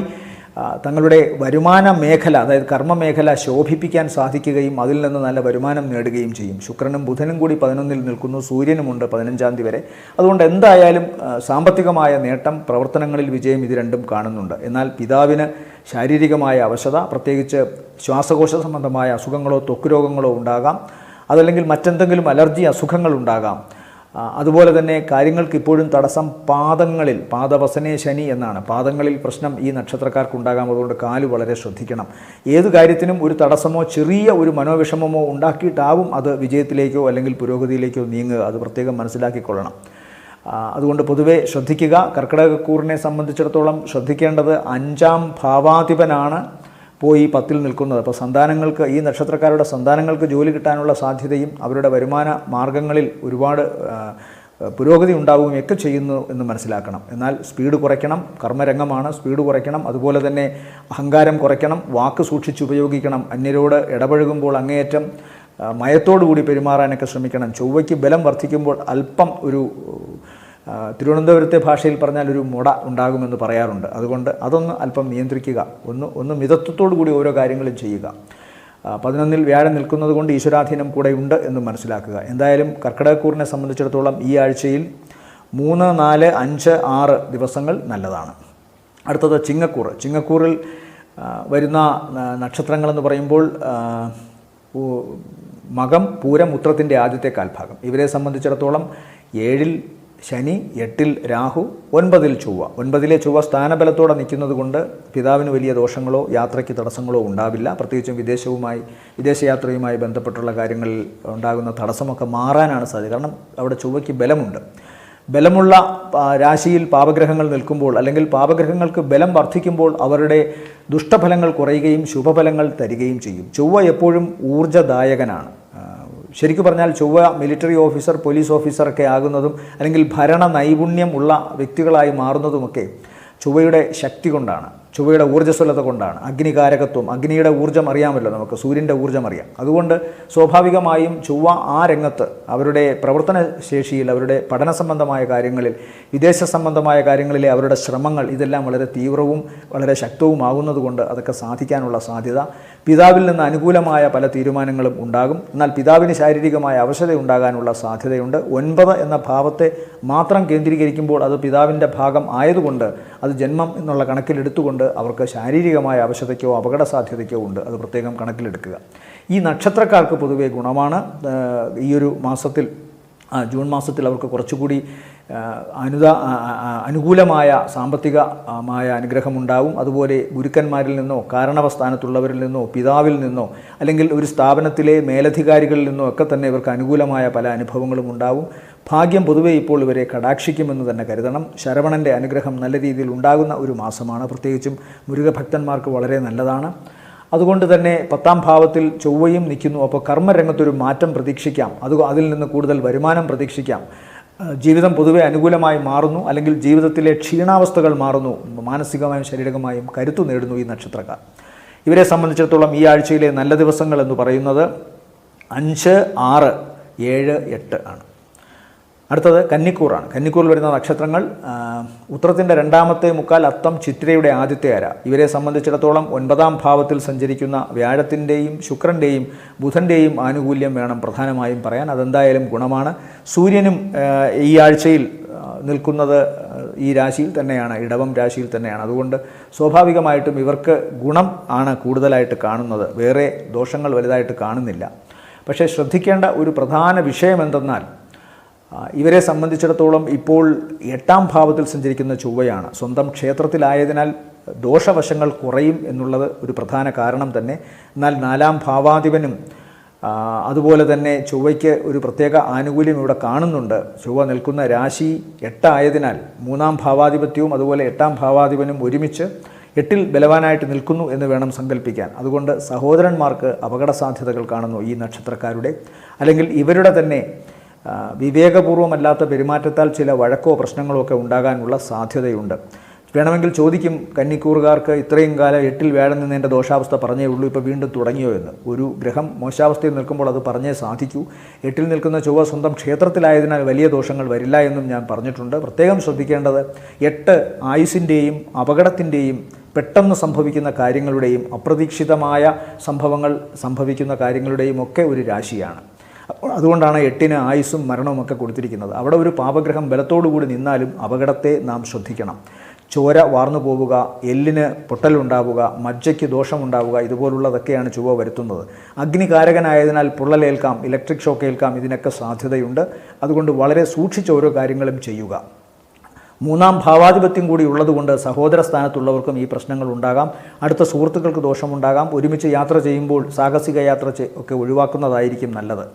തങ്ങളുടെ വരുമാന മേഖല, അതായത് കർമ്മ മേഖല ശോഭിപ്പിക്കാൻ സാധിക്കുകയും അതിൽ നിന്ന് നല്ല വരുമാനം നേടുകയും ചെയ്യും. ശുക്രനും ബുധനും കൂടി 11ൽ നിൽക്കുന്നു, സൂര്യനുമുണ്ട് 15ാം തീയതി വരെ. അതുകൊണ്ട് എന്തായാലും സാമ്പത്തികമായ നേട്ടം, പ്രവർത്തനങ്ങളിൽ വിജയം, ഇത് രണ്ടും കാണുന്നുണ്ട്. എന്നാൽ പിതാവിന് ശാരീരികമായ അവശത, പ്രത്യേകിച്ച് ശ്വാസകോശ സംബന്ധമായ അസുഖങ്ങളോ ത്വക്ക് രോഗങ്ങളോ ഉണ്ടാകാം. അതല്ലെങ്കിൽ മറ്റെന്തെങ്കിലും അലർജി അസുഖങ്ങൾ ഉണ്ടാകാം. അതുപോലെ തന്നെ കാര്യങ്ങൾക്ക് ഇപ്പോഴും തടസ്സം പാദങ്ങളിൽ, പാദവസനേ ശനി എന്നാണ്. പാദങ്ങളിൽ പ്രശ്നം ഈ നക്ഷത്രക്കാർക്കുണ്ടാകാം. അതുകൊണ്ട് കാല് വളരെ ശ്രദ്ധിക്കണം. ഏതു കാര്യത്തിനും ഒരു തടസ്സമോ ചെറിയ ഒരു മനോവിഷമമോ ഉണ്ടാക്കിയിട്ടാവും അത് വിജയത്തിലേക്കോ അല്ലെങ്കിൽ പുരോഗതിയിലേക്കോ നീങ്ങുക. അത് പ്രത്യേകം മനസ്സിലാക്കിക്കൊള്ളണം. അതുകൊണ്ട് പൊതുവെ ശ്രദ്ധിക്കുക. കർക്കിടകക്കൂറിനെ സംബന്ധിച്ചിടത്തോളം ശ്രദ്ധിക്കേണ്ടത് 5ാം ഭാവാധിപനാണ് പോയി 10ൽ നിൽക്കുന്നത്. അപ്പോൾ സന്താനങ്ങൾക്ക്, ഈ നക്ഷത്രക്കാരുടെ സന്താനങ്ങൾക്ക് ജോലി കിട്ടാനുള്ള സാധ്യതയും അവരുടെ വരുമാന മാർഗങ്ങളിൽ ഒരുപാട് പുരോഗതി ഉണ്ടാവുകയും ഒക്കെ ചെയ്യുന്നു എന്ന് മനസ്സിലാക്കണം. എന്നാൽ സ്പീഡ് കുറയ്ക്കണം. കർമ്മരംഗമാണ്, സ്പീഡ് കുറയ്ക്കണം. അതുപോലെ തന്നെ അഹങ്കാരം കുറയ്ക്കണം. വാക്ക് സൂക്ഷിച്ചുപയോഗിക്കണം. അന്യരോട് ഇടപഴകുമ്പോൾ അങ്ങേയറ്റം മയത്തോടുകൂടി പെരുമാറാനൊക്കെ ശ്രമിക്കണം. ചൊവ്വയ്ക്ക് ബലം വർദ്ധിക്കുമ്പോൾ അല്പം ഒരു തിരുവനന്തപുരത്തെ ഭാഷയിൽ പറഞ്ഞാൽ ഒരു മുട ഉണ്ടാകുമെന്ന് പറയാറുണ്ട്. അതുകൊണ്ട് അതൊന്ന് അല്പം നിയന്ത്രിക്കുക. ഒന്ന് മിതത്വത്തോടു കൂടി ഓരോ കാര്യങ്ങളും ചെയ്യുക. 11ൽ വ്യാഴം നിൽക്കുന്നത് കൊണ്ട് ഈശ്വരാധീനം കൂടെ ഉണ്ട് എന്ന് മനസ്സിലാക്കുക. എന്തായാലും കർക്കിടകക്കൂറിനെ സംബന്ധിച്ചിടത്തോളം ഈ ആഴ്ചയിൽ 3, 4, 5, 6 ദിവസങ്ങൾ നല്ലതാണ്. അടുത്തത് ചിങ്ങക്കൂറ്. ചിങ്ങക്കൂറിൽ വരുന്ന നക്ഷത്രങ്ങളെന്ന് പറയുമ്പോൾ മകം, പൂരം, ഉത്രത്തിൻ്റെ ആദ്യത്തെ കാൽഭാഗം. ഇവരെ സംബന്ധിച്ചിടത്തോളം 7ൽ ശനി, 8ൽ രാഹു, 9ൽ ചൊവ്വ. 9ലെ ചൊവ്വ സ്ഥാനബലത്തോടെ നിൽക്കുന്നത് കൊണ്ട് പിതാവിന് വലിയ ദോഷങ്ങളോ യാത്രയ്ക്ക് തടസ്സങ്ങളോ ഉണ്ടാവില്ല. പ്രത്യേകിച്ചും വിദേശയാത്രയുമായി ബന്ധപ്പെട്ടുള്ള കാര്യങ്ങളിൽ ഉണ്ടാകുന്ന തടസ്സമൊക്കെ മാറാനാണ് സാധ്യത. കാരണം അവിടെ ചൊവ്വയ്ക്ക് ബലമുണ്ട്. ബലമുള്ള രാശിയിൽ പാപഗ്രഹങ്ങൾ നിൽക്കുമ്പോൾ, അല്ലെങ്കിൽ പാപഗ്രഹങ്ങൾക്ക് ബലം വർദ്ധിക്കുമ്പോൾ അവരുടെ ദുഷ്ടഫലങ്ങൾ കുറയുകയും ശുഭഫലങ്ങൾ തരികയും ചെയ്യും. ചൊവ്വ എപ്പോഴും ഊർജ്ജദായകനാണ്. ശരിക്കും പറഞ്ഞാൽ ചൊവ്വ മിലിറ്ററി ഓഫീസർ, പോലീസ് ഓഫീസറൊക്കെ ആകുന്നതും അല്ലെങ്കിൽ ഭരണ നൈപുണ്യം ഉള്ള വ്യക്തികളായി മാറുന്നതുമൊക്കെ ചൊവ്വയുടെ ശക്തി കൊണ്ടാണ്, ചൊവ്വയുടെ ഊർജ്ജസ്വലത കൊണ്ടാണ്. അഗ്നികാരകത്വം, അഗ്നിയുടെ ഊർജ്ജം അറിയാമല്ലോ നമുക്ക്, സൂര്യൻ്റെ ഊർജ്ജം അറിയാം. അതുകൊണ്ട് സ്വാഭാവികമായും ചൊവ്വ ആ രംഗത്ത് അവരുടെ പ്രവർത്തന ശേഷിയിൽ, അവരുടെ പഠന സംബന്ധമായ കാര്യങ്ങളിൽ, വിദേശ സംബന്ധമായ കാര്യങ്ങളിലെ അവരുടെ ശ്രമങ്ങൾ ഇതെല്ലാം വളരെ തീവ്രവും വളരെ ശക്തവുമാകുന്നതുകൊണ്ട് അതൊക്കെ സാധിക്കാനുള്ള സാധ്യത, പിതാവിൽ നിന്ന് അനുകൂലമായ പല തീരുമാനങ്ങളും ഉണ്ടാകും. എന്നാൽ പിതാവിന് ശാരീരികമായ അവശത ഉണ്ടാകാനുള്ള സാധ്യതയുണ്ട്. 9 എന്ന ഭാവത്തെ മാത്രം കേന്ദ്രീകരിക്കുമ്പോൾ അത് പിതാവിൻ്റെ ഭാഗം ആയതുകൊണ്ട് അത് ജന്മം എന്നുള്ള കണക്കിലെടുത്തുകൊണ്ട് അവർക്ക് ശാരീരികമായ അവശതയ്ക്കോ അപകട സാധ്യതയ്ക്കോ ഉണ്ട്. അത് പ്രത്യേകം കണക്കിലെടുക്കുക. ഈ നക്ഷത്രക്കാർക്ക് പൊതുവെ ഗുണമാണ്. ഈ ഒരു മാസത്തിൽ, ജൂൺ മാസത്തിൽ അവർക്ക് കുറച്ചുകൂടി അനുകൂലമായ സാമ്പത്തികമായ അനുഗ്രഹമുണ്ടാവും. അതുപോലെ ഗുരുക്കന്മാരിൽ നിന്നോ കാരണവസ്ഥാനത്തുള്ളവരിൽ നിന്നോ പിതാവിൽ നിന്നോ അല്ലെങ്കിൽ ഒരു സ്ഥാപനത്തിലെ മേലധികാരികളിൽ നിന്നോ ഒക്കെ തന്നെ ഇവർക്ക് അനുകൂലമായ പല അനുഭവങ്ങളും ഉണ്ടാവും. ഭാഗ്യം പൊതുവെ ഇപ്പോൾ ഇവരെ കടാക്ഷിക്കുമെന്ന് തന്നെ കരുതണം. ശരവണൻ്റെ അനുഗ്രഹം നല്ല രീതിയിൽ ഉണ്ടാകുന്ന ഒരു മാസമാണ്. പ്രത്യേകിച്ചും മുരുകഭക്തന്മാർക്ക് വളരെ നല്ലതാണ്. അതുകൊണ്ട് തന്നെ 10ാം ഭാവത്തിൽ ചൊവ്വയും നിൽക്കുന്നു. അപ്പോൾ കർമ്മരംഗത്തൊരു മാറ്റം പ്രതീക്ഷിക്കാം. അതിൽ നിന്ന് കൂടുതൽ വരുമാനം പ്രതീക്ഷിക്കാം. ജീവിതം പൊതുവെ അനുകൂലമായി മാറുന്നു, അല്ലെങ്കിൽ ജീവിതത്തിലെ ക്ഷീണാവസ്ഥകൾ മാറുന്നു. മാനസികമായും ശാരീരികമായും കരുത്തു നേടുന്നു ഈ നക്ഷത്രക്കാർ. ഇവരെ സംബന്ധിച്ചിടത്തോളം ഈ ആഴ്ചയിലെ നല്ല ദിവസങ്ങൾ എന്ന് പറയുന്നത് 5, 6, 7, 8 ആണ്. അടുത്തത് കന്നിക്കൂറാണ്. കന്നിക്കൂറിൽ വരുന്ന നക്ഷത്രങ്ങൾ ഉത്രത്തിൻ്റെ 2ാമത്തെ മുക്കാൽ, അത്തം, ചിത്തിരയുടെ ആദ്യത്തെ അര. ഇവരെ സംബന്ധിച്ചിടത്തോളം 9ാം ഭാവത്തിൽ സഞ്ചരിക്കുന്ന വ്യാഴത്തിൻ്റെയും ശുക്രൻ്റെയും ബുധൻ്റെയും ആനുകൂല്യം വേണം പ്രധാനമായും പറയാൻ. അതെന്തായാലും ഗുണമാണ്. സൂര്യനും ഈ ആഴ്ചയിൽ നിൽക്കുന്നത് ഈ രാശിയിൽ തന്നെയാണ്, ഇടവം രാശിയിൽ തന്നെയാണ്. അതുകൊണ്ട് സ്വാഭാവികമായിട്ടും ഇവർക്ക് ഗുണം ആണ് കൂടുതലായിട്ട് കാണുന്നത്, വേറെ ദോഷങ്ങൾ വലുതായിട്ട് കാണുന്നില്ല. പക്ഷേ ശ്രദ്ധിക്കേണ്ട ഒരു പ്രധാന വിഷയം എന്തെന്നാൽ ഇവരെ സംബന്ധിച്ചിടത്തോളം ഇപ്പോൾ 8ാം ഭാവത്തിൽ സഞ്ചരിക്കുന്ന ചൊവ്വയാണ്. സ്വന്തം ക്ഷേത്രത്തിലായതിനാൽ ദോഷവശങ്ങൾ കുറയും എന്നുള്ളത് ഒരു പ്രധാന കാരണം തന്നെ. എന്നാൽ 4ാം ഭാവാധിപനും അതുപോലെ തന്നെ ചൊവ്വയ്ക്ക് ഒരു പ്രത്യേക ആനുകൂല്യം ഇവിടെ കാണുന്നുണ്ട്. ചൊവ്വ നിൽക്കുന്ന രാശി 8 ആയതിനാൽ 3ാം ഭാവാധിപത്യവും അതുപോലെ 8ാം ഭാവാധിപനും ഒരുമിച്ച് 8ൽ ബലവാനായിട്ട് നിൽക്കുന്നു എന്ന് വേണം സങ്കല്പിക്കാൻ. അതുകൊണ്ട് സഹോദരന്മാർക്ക് അപകട സാധ്യതകൾ കാണുന്നു ഈ നക്ഷത്രക്കാരുടെ. അല്ലെങ്കിൽ ഇവരുടെ തന്നെ വിവേകപൂർവമല്ലാത്ത പെരുമാറ്റത്താൽ ചില വഴക്കോ പ്രശ്നങ്ങളോ ഒക്കെ ഉണ്ടാകാനുള്ള സാധ്യതയുണ്ട്. വേണമെങ്കിൽ ചോദിക്കും, കന്നിക്കൂറുകാർക്ക് ഇത്രയും കാലം 8ൽ വ്യാഴം നിന്നതിൻ്റെ ദോഷാവസ്ഥ പറഞ്ഞേ ഉള്ളൂ, ഇപ്പോൾ വീണ്ടും തുടങ്ങിയോ എന്ന്. ഒരു ഗ്രഹം മോശാവസ്ഥയിൽ നിൽക്കുമ്പോൾ അത് പറഞ്ഞേ സാധിക്കൂ. 8ൽ നിൽക്കുന്ന ചൊവ്വ സ്വന്തം ക്ഷേത്രത്തിലായതിനാൽ വലിയ ദോഷങ്ങൾ വരില്ല എന്നും ഞാൻ പറഞ്ഞിട്ടുണ്ട്. പ്രത്യേകം ശ്രദ്ധിക്കേണ്ടത് 8 ആയുസ്സിൻ്റെയും അപകടത്തിൻ്റെയും പെട്ടെന്ന് സംഭവിക്കുന്ന കാര്യങ്ങളുടെയും അപ്രതീക്ഷിതമായ സംഭവങ്ങൾ സംഭവിക്കുന്ന കാര്യങ്ങളുടെയും ഒക്കെ ഒരു രാശിയാണ്. അതുകൊണ്ടാണ് 8ന് ആയുസ്സും മരണവും ഒക്കെ കൊടുത്തിരിക്കുന്നത്. അവിടെ ഒരു പാപഗ്രഹം ബലത്തോടുകൂടി നിന്നാലും അപകടത്തെ നാം ശ്രദ്ധിക്കണം. ചോര വാർന്നു പോവുക, എല്ലിന് പൊട്ടലുണ്ടാവുക, മജ്ജയ്ക്ക് ദോഷമുണ്ടാവുക, ഇതുപോലുള്ളതൊക്കെയാണ് ചൊവ്വ വരുത്തുന്നത്. അഗ്നികാരകനായതിനാൽ പൊള്ളലേൽക്കാം, ഇലക്ട്രിക് ഷോക്ക് ഏൽക്കാം, ഇതിനൊക്കെ സാധ്യതയുണ്ട്. അതുകൊണ്ട് വളരെ സൂക്ഷിച്ച് ഓരോ കാര്യങ്ങളും ചെയ്യുക. 3ാം ഭാവാധിപത്യം കൂടി ഉള്ളതുകൊണ്ട് സഹോദര സ്ഥാനത്തുള്ളവർക്കും ഈ പ്രശ്നങ്ങൾ ഉണ്ടാകാം. അടുത്ത സുഹൃത്തുക്കൾക്ക് ദോഷമുണ്ടാകാം. ഒരുമിച്ച് യാത്ര ചെയ്യുമ്പോൾ സാഹസിക യാത്ര ഒക്കെ ഒഴിവാക്കുന്നതായിരിക്കും നല്ലത്.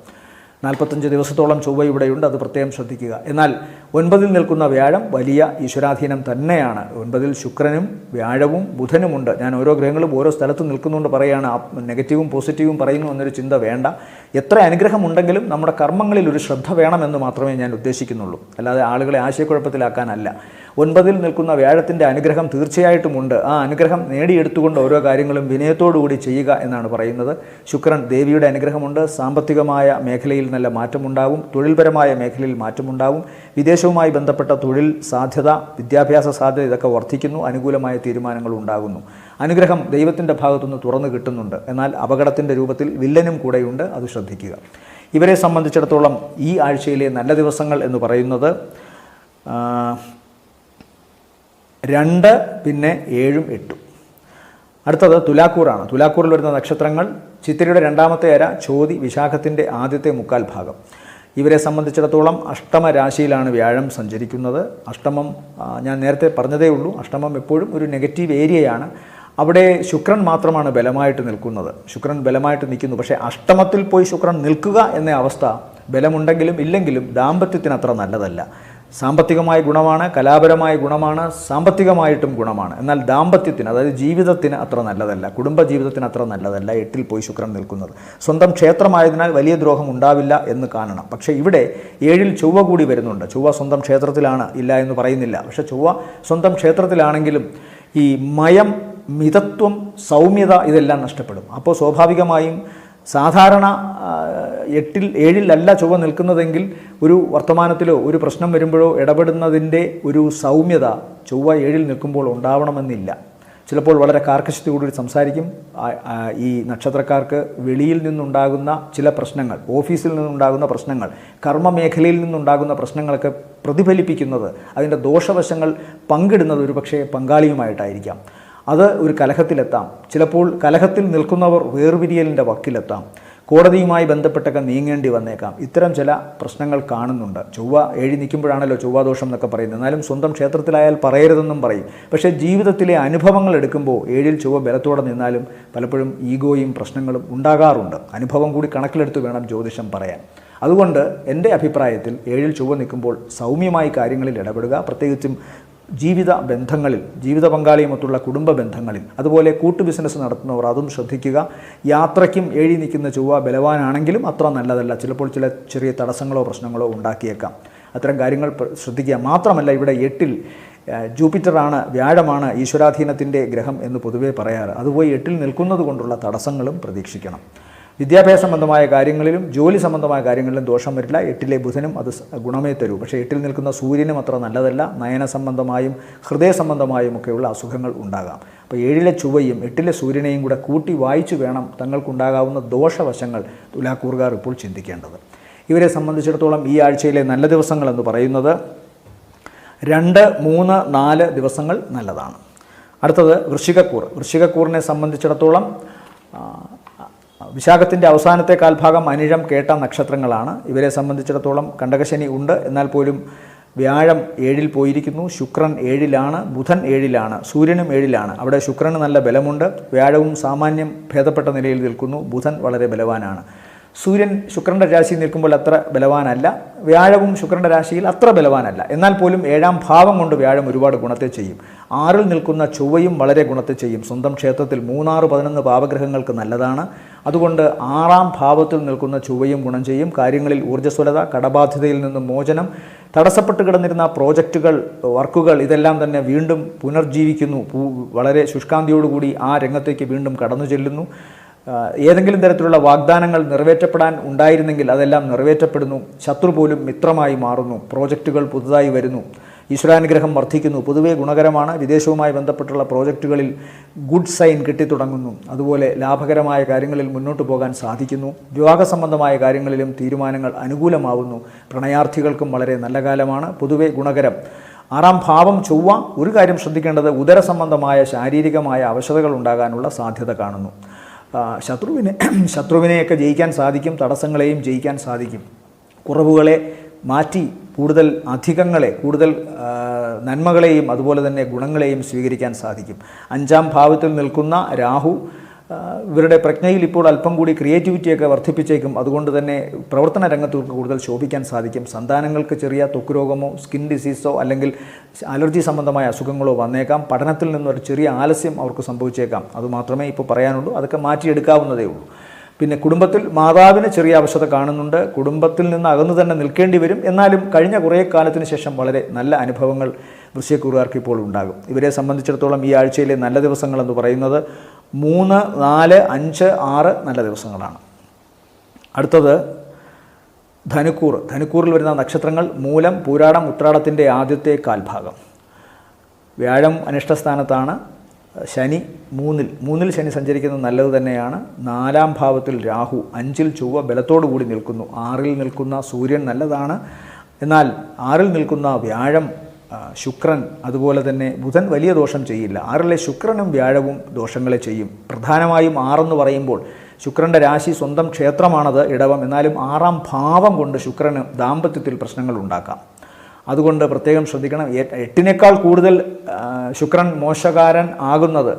45 ദിവസത്തോളം ചൊവ്വ ഇവിടെയുണ്ട്, അത് പ്രത്യേകം ശ്രദ്ധിക്കുക. എന്നാൽ 9ൽ നിൽക്കുന്ന വ്യാഴം വലിയ ഈശ്വരാധീനം തന്നെയാണ്. 9ൽ ശുക്രനും വ്യാഴവും ബുധനുമുണ്ട്. ഞാൻ ഓരോ ഗ്രഹങ്ങളും ഓരോ സ്ഥലത്ത് നിൽക്കുന്നുകൊണ്ട് പറയുകയാണ്, നെഗറ്റീവും പോസിറ്റീവും പറയുന്നു എന്നൊരു ചിന്ത വേണ്ട. എത്ര അനുഗ്രഹമുണ്ടെങ്കിലും നമ്മുടെ കർമ്മങ്ങളിൽ ഒരു ശ്രദ്ധ വേണമെന്ന് മാത്രമേ ഞാൻ ഉദ്ദേശിക്കുന്നുള്ളൂ, അല്ലാതെ ആളുകളെ ആശയക്കുഴപ്പത്തിലാക്കാനല്ല. 9ൽ നിൽക്കുന്ന വ്യാഴത്തിൻ്റെ അനുഗ്രഹം തീർച്ചയായിട്ടുമുണ്ട്. ആ അനുഗ്രഹം നേടിയെടുത്തുകൊണ്ട് ഓരോ കാര്യങ്ങളും വിനയത്തോടുകൂടി ചെയ്യുക എന്നാണ് പറയുന്നത്. ശുക്രൻ, ദേവിയുടെ അനുഗ്രഹമുണ്ട്. സാമ്പത്തികമായ മേഖലയിൽ നല്ല മാറ്റമുണ്ടാവും. തൊഴിൽപരമായ മേഖലയിൽ മാറ്റമുണ്ടാവും. വിദേശവുമായി ബന്ധപ്പെട്ട തൊഴിൽ സാധ്യത, വിദ്യാഭ്യാസ സാധ്യത ഇതൊക്കെ വർദ്ധിക്കുന്നു. അനുകൂലമായ തീരുമാനങ്ങൾ ഉണ്ടാകുന്നു. അനുഗ്രഹം ദൈവത്തിൻ്റെ ഭാഗത്തുനിന്ന് തുറന്നു കിട്ടുന്നുണ്ട്. എന്നാൽ അപകടത്തിൻ്റെ രൂപത്തിൽ വില്ലനും കൂടെയുണ്ട്, അത് ശ്രദ്ധിക്കുക. ഇവരെ സംബന്ധിച്ചിടത്തോളം ഈ ആഴ്ചയിലെ നല്ല ദിവസങ്ങൾ എന്ന് പറയുന്നത് 2, പിന്നെ 7, 8. അടുത്തത് തുലാക്കൂറാണ്. തുലാക്കൂറിൽ വരുന്ന നക്ഷത്രങ്ങൾ ചിത്തിരയുടെ 2ാമത്തെ അര, ചോതി, വിശാഖത്തിൻ്റെ ആദ്യത്തെ മുക്കാൽ ഭാഗം. ഇവരെ സംബന്ധിച്ചിടത്തോളം അഷ്ടമ രാശിയിലാണ് വ്യാഴം സഞ്ചരിക്കുന്നത്. അഷ്ടമം ഞാൻ നേരത്തെ പറഞ്ഞതേ ഉള്ളൂ, അഷ്ടമം എപ്പോഴും ഒരു നെഗറ്റീവ് ഏരിയയാണ്. അവിടെ ശുക്രൻ മാത്രമാണ് ബലമായിട്ട് നിൽക്കുന്നത്. ശുക്രൻ ബലമായിട്ട് നിൽക്കുന്നു. പക്ഷേ അഷ്ടമത്തിൽ പോയി ശുക്രൻ നിൽക്കുക എന്ന അവസ്ഥ ബലമുണ്ടെങ്കിലും ഇല്ലെങ്കിലും ദാമ്പത്യത്തിന് അത്ര നല്ലതല്ല. സാമ്പത്തികമായ ഗുണമാണ്, കലാപരമായ ഗുണമാണ്, സാമ്പത്തികമായിട്ടും ഗുണമാണ്. എന്നാൽ ദാമ്പത്യത്തിന്, അതായത് ജീവിതത്തിന് അത്ര നല്ലതല്ല, കുടുംബ ജീവിതത്തിന് അത്ര നല്ലതല്ല 8-ൽ പോയി ശുക്രൻ നിൽക്കുന്നത്. സ്വന്തം ക്ഷേത്രമായതിനാൽ വലിയ ദ്രോഹം ഉണ്ടാവില്ല എന്ന് കാണണം. പക്ഷേ ഇവിടെ 7-ൽ ചൊവ്വ കൂടി വരുന്നുണ്ട്. ചൊവ്വ സ്വന്തം ക്ഷേത്രത്തിലാണ്, ഇല്ല എന്ന് പറയുന്നില്ല. പക്ഷേ ചൊവ്വ സ്വന്തം ക്ഷേത്രത്തിലാണെങ്കിലും ഈ മയം, മിതത്വം, സൗമ്യത ഇതെല്ലാം നഷ്ടപ്പെടും. അപ്പോൾ സ്വാഭാവികമായും സാധാരണ 7-ൽ ചൊവ്വ നിൽക്കുന്നതെങ്കിൽ ഒരു വർത്തമാനത്തിലോ ഒരു പ്രശ്നം വരുമ്പോഴോ ഇടപെടുന്നതിൻ്റെ ഒരു സൗമ്യത ചൊവ്വ 7-ൽ നിൽക്കുമ്പോൾ ഉണ്ടാവണമെന്നില്ല. ചിലപ്പോൾ വളരെ കാർക്കശ്യത്തോടുകൂടി സംസാരിക്കും. ഈ നക്ഷത്രക്കാർക്ക് വെളിയിൽ നിന്നുണ്ടാകുന്ന ചില പ്രശ്നങ്ങൾ, ഓഫീസിൽ നിന്നുണ്ടാകുന്ന പ്രശ്നങ്ങൾ, കർമ്മമേഖലയിൽ നിന്നുണ്ടാകുന്ന പ്രശ്നങ്ങളൊക്കെ പ്രതിഫലിപ്പിക്കുന്നത്, അതിൻ്റെ ദോഷവശങ്ങൾ പങ്കിടുന്നത് ഒരു പക്ഷേ പങ്കാളിയുമായിട്ടായിരിക്കാം. അത് ഒരു കലഹത്തിലെത്താം. ചിലപ്പോൾ കലഹത്തിൽ നിൽക്കുന്നവർ വേർപിരിയലിൻ്റെ വക്കിലെത്താം. കോടതിയുമായി ബന്ധപ്പെട്ടൊക്കെ നീങ്ങേണ്ടി വന്നേക്കാം. ഇത്തരം ചില പ്രശ്നങ്ങൾ കാണുന്നുണ്ട്. ചൊവ്വ 7 നിൽക്കുമ്പോഴാണല്ലോ ചൊവ്വാദോഷം എന്നൊക്കെ പറയുന്നത്. എന്നാലും സ്വന്തം ക്ഷേത്രത്തിലായാൽ പറയരുതെന്നും പറയും. പക്ഷേ ജീവിതത്തിലെ അനുഭവങ്ങൾ എടുക്കുമ്പോൾ 7-ൽ ചൊവ്വ ബലത്തോടെ നിന്നാലും പലപ്പോഴും ഈഗോയും പ്രശ്നങ്ങളും ഉണ്ടാകാറുണ്ട്. അനുഭവം കൂടി കണക്കിലെടുത്ത് വേണം ജ്യോതിഷം പറയാൻ. അതുകൊണ്ട് എൻ്റെ അഭിപ്രായത്തിൽ 7-ൽ ചൊവ്വ നിൽക്കുമ്പോൾ സൗമ്യമായി കാര്യങ്ങളിൽ ഇടപെടുക, പ്രത്യേകിച്ചും ജീവിത ബന്ധങ്ങളിൽ, ജീവിത പങ്കാളിയുമൊത്തുള്ള കുടുംബ ബന്ധങ്ങളിൽ, അതുപോലെ കൂട്ടു ബിസിനസ് നടത്തുന്നവർ അതും ശ്രദ്ധിക്കുക. യാത്രയ്ക്കും 7 നിൽക്കുന്ന ചൊവ്വ ബലവാനാണെങ്കിലും അത്ര നല്ലതല്ല. ചിലപ്പോൾ ചില ചെറിയ തടസ്സങ്ങളോ പ്രശ്നങ്ങളോ ഉണ്ടാക്കിയേക്കാം. അത്തരം കാര്യങ്ങൾ ശ്രദ്ധിക്കുക. മാത്രമല്ല ഇവിടെ 8-ൽ ജൂപ്പിറ്ററാണ്, വ്യാഴമാണ് ഈശ്വരാധീനത്തിൻ്റെ ഗ്രഹം എന്ന് പൊതുവേ പറയാറ്. അതുപോയി 8-ൽ നിൽക്കുന്നത് കൊണ്ടുള്ള തടസ്സങ്ങളും പ്രതീക്ഷിക്കണം. വിദ്യാഭ്യാസ സംബന്ധമായ കാര്യങ്ങളിലും ജോലി സംബന്ധമായ കാര്യങ്ങളിലും ദോഷം വരില്ല. 8-ലെ ബുധനും അത് ഗുണമേ തരൂ. പക്ഷേ 8-ൽ നിൽക്കുന്ന സൂര്യനും അത്ര നല്ലതല്ല. നയന സംബന്ധമായും ഹൃദയ സംബന്ധമായും ഒക്കെയുള്ള അസുഖങ്ങൾ ഉണ്ടാകാം. അപ്പോൾ 7-ലെ ചൊവ്വയും 8-ലെ സൂര്യനെയും കൂടെ കൂട്ടി വായിച്ചു വേണം തങ്ങൾക്കുണ്ടാകാവുന്ന ദോഷവശങ്ങൾ തുലാക്കൂറുകാർ ഇപ്പോൾ ചിന്തിക്കേണ്ടത്. ഇവരെ സംബന്ധിച്ചിടത്തോളം ഈ ആഴ്ചയിലെ നല്ല ദിവസങ്ങളെന്ന് പറയുന്നത് 2, 3, 4 ദിവസങ്ങൾ നല്ലതാണ്. അടുത്തത് വൃശ്ചികക്കൂർ. വൃശ്ചികക്കൂറിനെ സംബന്ധിച്ചിടത്തോളം വിശാഖത്തിൻ്റെ അവസാനത്തെ കാൽഭാഗം അനിഴം കേട്ട നക്ഷത്രങ്ങളാണ്. ഇവരെ സംബന്ധിച്ചിടത്തോളം കണ്ടകശനി ഉണ്ട്. എന്നാൽ പോലും വ്യാഴം 7-ൽ പോയിരിക്കുന്നു. ശുക്രൻ 7-ലാണ്, ബുധൻ 7-ലാണ്, സൂര്യനും 7-ലാണ്. അവിടെ ശുക്രന് നല്ല ബലമുണ്ട്. വ്യാഴവും സാമാന്യം ഭേദപ്പെട്ട നിലയിൽ നിൽക്കുന്നു. ബുധൻ വളരെ ബലവാനാണ്. സൂര്യൻ ശുക്രൻ്റെ രാശിയിൽ നിൽക്കുമ്പോൾ അത്ര ബലവാനല്ല. വ്യാഴവും ശുക്രൻ്റെ രാശിയിൽ അത്ര ബലവാനല്ല. എന്നാൽ പോലും 7-ാം ഭാവം കൊണ്ട് വ്യാഴം ഒരുപാട് ഗുണത്തെ ചെയ്യും. 6-ൽ നിൽക്കുന്ന ചൊവ്വയും വളരെ ഗുണത്തെ ചെയ്യും. സ്വന്തം ക്ഷേത്രത്തിൽ 3, 6, 11 പാവഗ്രഹങ്ങൾക്ക് നല്ലതാണ്. അതുകൊണ്ട് 6-ാം ഭാവത്തിൽ നിൽക്കുന്ന ചൊവ്വയും ഗുണം ചെയ്യും. കാര്യങ്ങളിൽ ഊർജ്ജസ്വലത, കടബാധ്യതയിൽ നിന്നും മോചനം, തടസ്സപ്പെട്ട് കിടന്നിരുന്ന പ്രോജക്റ്റുകൾ, വർക്കുകൾ ഇതെല്ലാം തന്നെ വീണ്ടും പുനർജീവിക്കുന്നു. വളരെ ശുഷ്കാന്തിയോടുകൂടി ആ രംഗത്തേക്ക് വീണ്ടും കടന്നു ചെല്ലുന്നു. ഏതെങ്കിലും തരത്തിലുള്ള വാഗ്ദാനങ്ങൾ നിറവേറ്റപ്പെടാൻ ഉണ്ടായിരുന്നെങ്കിൽ അതെല്ലാം നിറവേറ്റപ്പെടുന്നു. ശത്രു പോലും മിത്രമായി മാറുന്നു. പ്രോജക്റ്റുകൾ പുതുതായി വരുന്നു. ഈശ്വരാനുഗ്രഹം വർദ്ധിക്കുന്നു. പൊതുവേ ഗുണകരമാണ്. വിദേശവുമായി ബന്ധപ്പെട്ടുള്ള പ്രോജക്റ്റുകളിൽ ഗുഡ് സൈൻ കിട്ടിത്തുടങ്ങുന്നു. അതുപോലെ ലാഭകരമായ കാര്യങ്ങളിൽ മുന്നോട്ട് പോകാൻ സാധിക്കുന്നു. വിവാഹ സംബന്ധമായ കാര്യങ്ങളിലും തീരുമാനങ്ങൾ അനുകൂലമാവുന്നു. പ്രണയാർത്ഥികൾക്കും വളരെ നല്ല കാലമാണ്. പൊതുവേ ഗുണകരം. 6-ാം ഭാവം ചൊവ്വ. ഒരു കാര്യം ശ്രദ്ധിക്കേണ്ടത്, ഉദര സംബന്ധമായ ശാരീരികമായ അവശതകൾ ഉണ്ടാകാനുള്ള സാധ്യത കാണുന്നു. ശത്രുവിനെയൊക്കെ ജയിക്കാൻ സാധിക്കും. തടസ്സങ്ങളെയും ജയിക്കാൻ സാധിക്കും. കുറവുകളെ മാറ്റി കൂടുതൽ അധികങ്ങളെ, കൂടുതൽ നന്മകളെയും അതുപോലെ തന്നെ ഗുണങ്ങളെയും സ്വീകരിക്കാൻ സാധിക്കും. 5-ാം ഭാവത്തിൽ നിൽക്കുന്ന രാഹു ഇവരുടെ പ്രജ്ഞയിൽ ഇപ്പോൾ അല്പം കൂടി ക്രിയേറ്റിവിറ്റിയൊക്കെ വർദ്ധിപ്പിച്ചേക്കും. അതുകൊണ്ട് തന്നെ പ്രവർത്തന രംഗത്ത് കൂടുതൽ ശോഭിക്കാൻ സാധിക്കും. സന്താനങ്ങൾക്ക് ചെറിയ ത്വക്ക് രോഗമോ സ്കിൻ ഡിസീസോ അല്ലെങ്കിൽ അലർജി സംബന്ധമായ അസുഖങ്ങളോ വന്നേക്കാം. പഠനത്തിൽ നിന്നൊരു ചെറിയ ആലസ്യം അവർക്ക് സംഭവിച്ചേക്കാം. അതുമാത്രമേ ഇപ്പോൾ പറയാനുള്ളൂ. അതൊക്കെ മാറ്റിയെടുക്കാവുന്നതേ ഉള്ളൂ. പിന്നെ കുടുംബത്തിൽ മാതാവിന് ചെറിയ അവശത കാണുന്നുണ്ട്. കുടുംബത്തിൽ നിന്ന് അകന്നു തന്നെ നിൽക്കേണ്ടി വരും. എന്നാലും കഴിഞ്ഞ കുറേ കാലത്തിന് ശേഷം വളരെ നല്ല അനുഭവങ്ങൾ വൃശ്ചികക്കൂറുകാർക്ക് ഇപ്പോൾ ഉണ്ടാകും. ഇവരെ സംബന്ധിച്ചിടത്തോളം ഈ ആഴ്ചയിലെ നല്ല ദിവസങ്ങളെന്ന് പറയുന്നത് 3, 4, 5, 6 നല്ല ദിവസങ്ങളാണ്. അടുത്തത് ധനുക്കൂർ. ധനുക്കൂറിൽ വരുന്ന നക്ഷത്രങ്ങൾ മൂലം, പൂരാടം, ഉത്രാടത്തിൻ്റെ ആദ്യത്തെ കാൽഭാഗം. വ്യാഴം അനിഷ്ടസ്ഥാനത്താണ്. ശനി 3-ൽ ശനി സഞ്ചരിക്കുന്നത് നല്ലത് തന്നെയാണ്. 4-ാം ഭാവത്തിൽ രാഹു, 5-ൽ ചൊവ്വ ബലത്തോടു കൂടി നിൽക്കുന്നു. 6-ൽ നിൽക്കുന്ന സൂര്യൻ നല്ലതാണ്. എന്നാൽ 6-ൽ നിൽക്കുന്ന വ്യാഴം, ശുക്രൻ അതുപോലെ തന്നെ ബുധൻ വലിയ ദോഷം ചെയ്യില്ല. 6-ലെ ശുക്രനും വ്യാഴവും ദോഷങ്ങളെ ചെയ്യും. പ്രധാനമായും 6 എന്ന് പറയുമ്പോൾ ശുക്രൻ്റെ രാശി സ്വന്തം ക്ഷേത്രമാണത്, ഇടവം. എന്നാലും 6-ാം ഭാവം കൊണ്ട് ശുക്രന് ദാമ്പത്യത്തിൽ പ്രശ്നങ്ങൾ ഉണ്ടാക്കാം. അതുകൊണ്ട് പ്രത്യേകം ശ്രദ്ധിക്കണം. 8-നേക്കാൾ കൂടുതൽ ശുക്രൻ മോശകാരൻ ആകുന്നത്,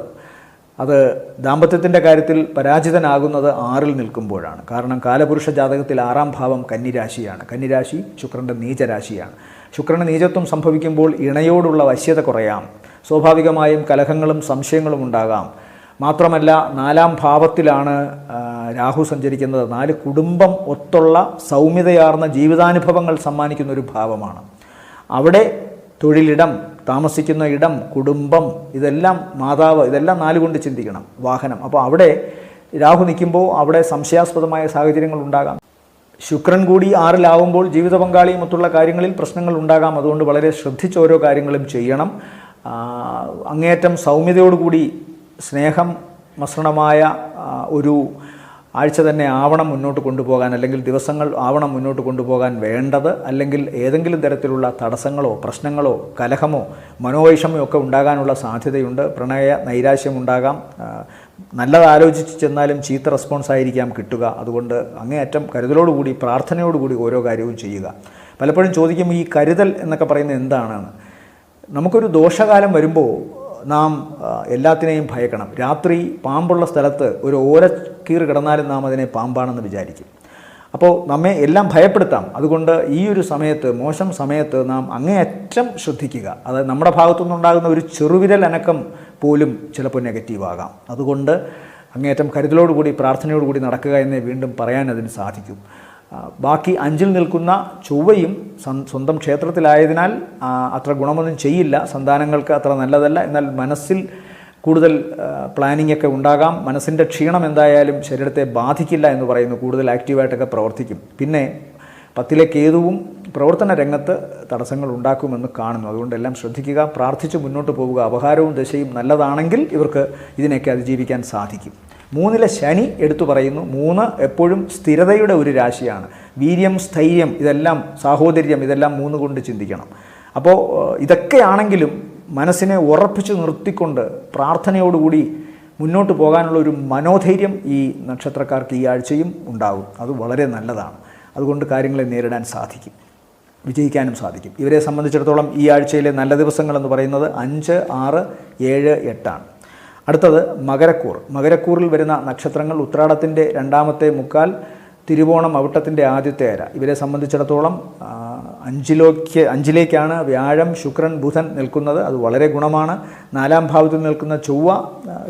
അത് ദാമ്പത്യത്തിൻ്റെ കാര്യത്തിൽ പരാജിതനാകുന്നത് 6-ൽ നിൽക്കുമ്പോഴാണ്. കാരണം കാലപുരുഷ ജാതകത്തിൽ 6-ാം ഭാവം കന്നിരാശിയാണ്. കന്നിരാശി ശുക്രൻ്റെ നീചരാശിയാണ്. ശുക്രന് നീചത്വം സംഭവിക്കുമ്പോൾ ഇണയോടുള്ള വശ്യത കുറയാം. സ്വാഭാവികമായും കലഹങ്ങളും സംശയങ്ങളും ഉണ്ടാകാം. മാത്രമല്ല 4-ാം ഭാവത്തിലാണ് രാഹു സഞ്ചരിക്കുന്നത്. 4 കുടുംബം ഒത്തുള്ള സൗമ്യതയാർന്ന ജീവിതാനുഭവങ്ങൾ സമ്മാനിക്കുന്ന ഒരു ഭാവമാണ്. അവിടെ തൊഴിലിടം, താമസിക്കുന്ന ഇടം, കുടുംബം, ഇതെല്ലാം മാതാവ്, ഇതെല്ലാം 4 കൊണ്ട് ചിന്തിക്കണം. വാഹനം. അപ്പോൾ അവിടെ രാഹു നിൽക്കുമ്പോൾ അവിടെ സംശയാസ്പദമായ സാഹചര്യങ്ങൾ ഉണ്ടാകാം. ശുക്രൻ കൂടി 6-ലാവുമ്പോൾ ജീവിത പങ്കാളിയുമൊത്തുള്ള കാര്യങ്ങളിൽ പ്രശ്നങ്ങൾ ഉണ്ടാകാം. അതുകൊണ്ട് വളരെ ശ്രദ്ധിച്ച് ഓരോ കാര്യങ്ങളും ചെയ്യണം. അങ്ങേയറ്റം സൗമ്യതയോടുകൂടി സ്നേഹം മസൃണമായ ഒരു ആഴ്ച തന്നെ ആവണം മുന്നോട്ട് കൊണ്ടുപോകാൻ, അല്ലെങ്കിൽ ദിവസങ്ങൾ ആവണം മുന്നോട്ട് കൊണ്ടുപോകാൻ വേണ്ടത്. അല്ലെങ്കിൽ ഏതെങ്കിലും തരത്തിലുള്ള തടസ്സങ്ങളോ പ്രശ്നങ്ങളോ കലഹമോ മനോവൈഷമ്യമോ ഒക്കെ ഉണ്ടാകാനുള്ള സാധ്യതയുണ്ട്. പ്രണയ നൈരാശ്യം ഉണ്ടാകാം. നല്ലത് ആലോചിച്ച് ചെന്നാലും ചീത്ത റെസ്പോൺസ് ആയിരിക്കാം കിട്ടുക. അതുകൊണ്ട് അങ്ങേയറ്റം കരുതലോടുകൂടി പ്രാർത്ഥനയോടുകൂടി ഓരോ കാര്യവും ചെയ്യുക. പലപ്പോഴും ചോദിക്കും, ഈ കരുതൽ എന്നൊക്കെ പറയുന്നത് എന്താണെന്ന്. നമുക്കൊരു ദോഷകാലം വരുമ്പോൾ നാം എല്ലാത്തിനെയും ഭയക്കണം. രാത്രി പാമ്പുള്ള സ്ഥലത്ത് ഒരു ഓരക്കീറ് കിടന്നാലും നാം അതിനെ പാമ്പാണെന്ന് വിചാരിക്കും. അപ്പോൾ നമ്മെ എല്ലാം ഭയപ്പെടുത്താം. അതുകൊണ്ട് ഈ ഒരു സമയത്ത്, മോശം സമയത്ത് നാം അങ്ങേയറ്റം ശ്രദ്ധിക്കുക. അത് നമ്മുടെ ഭാഗത്തുനിന്നുണ്ടാകുന്ന ഒരു ചെറുവിരൽ അനക്കം പോലും ചിലപ്പോൾ നെഗറ്റീവാകാം. അതുകൊണ്ട് അങ്ങേയറ്റം കരുതലോടുകൂടി പ്രാർത്ഥനയോടുകൂടി നടക്കുക എന്നേ വീണ്ടും പറയാൻ അതിന് സാധിക്കും. ബാക്കി 5-ൽ നിൽക്കുന്ന ചൊവ്വയും സ്വന്തം ക്ഷേത്രത്തിലായതിനാൽ അത്ര ഗുണമൊന്നും ചെയ്യില്ല. സന്താനങ്ങൾക്ക് അത്ര നല്ലതല്ല. എന്നാൽ മനസ്സിൽ കൂടുതൽ പ്ലാനിംഗ് ഒക്കെ ഉണ്ടാകാം. മനസ്സിൻ്റെ ക്ഷീണം എന്തായാലും ശരീരത്തെ ബാധിക്കില്ല എന്ന് പറയുന്നു. കൂടുതൽ ആക്റ്റീവായിട്ടൊക്കെ പ്രവർത്തിക്കും. പിന്നെ 10-ലെ കേതുവും പ്രവർത്തന രംഗത്ത് തടസ്സങ്ങൾ ഉണ്ടാക്കുമെന്ന് കാണുന്നു. അതുകൊണ്ടെല്ലാം ശ്രദ്ധിക്കുക, പ്രാർത്ഥിച്ച് മുന്നോട്ട് പോവുക. അപഹാരവും ദശയും നല്ലതാണെങ്കിൽ ഇവർക്ക് ഇതിനെയൊക്കെ അതിജീവിക്കാൻ സാധിക്കും. 3-ലെ ശനി എടുത്തു പറയുന്നു. 3 എപ്പോഴും സ്ഥിരതയുടെ ഒരു രാശിയാണ്. വീര്യം, സ്ഥൈര്യം, ഇതെല്ലാം സാഹോദര്യം, ഇതെല്ലാം 3 കൊണ്ട് ചിന്തിക്കണം. അപ്പോൾ ഇതൊക്കെയാണെങ്കിലും മനസ്സിനെ ഉറപ്പിച്ച് നിർത്തിക്കൊണ്ട് പ്രാർത്ഥനയോടുകൂടി മുന്നോട്ട് പോകാനുള്ള ഒരു മനോധൈര്യം ഈ നക്ഷത്രക്കാർക്ക് ഈ ആഴ്ചയും ഉണ്ടാകും. അത് വളരെ നല്ലതാണ്. അതുകൊണ്ട് കാര്യങ്ങളെ നേരിടാൻ സാധിക്കും, വിജയിക്കാനും സാധിക്കും. ഇവരെ സംബന്ധിച്ചിടത്തോളം ഈ ആഴ്ചയിലെ നല്ല ദിവസങ്ങളെന്ന് പറയുന്നത് 5, 6, 7, 8 ആണ്. അടുത്തത് മകരക്കൂർ. മകരക്കൂറിൽ വരുന്ന നക്ഷത്രങ്ങൾ ഉത്രാടത്തിൻ്റെ 2-ാമത്തെ മുക്കാൽ, തിരുവോണം അവിട്ടത്തിൻ്റെ ആദ്യത്തെ അര. ഇവരെ സംബന്ധിച്ചിടത്തോളം 5-ലേക്കാണ് വ്യാഴം, ശുക്രൻ, ബുധൻ നിൽക്കുന്നത്. അത് വളരെ ഗുണമാണ്. 4-ാം ഭാവത്തിൽ നിൽക്കുന്ന ചൊവ്വ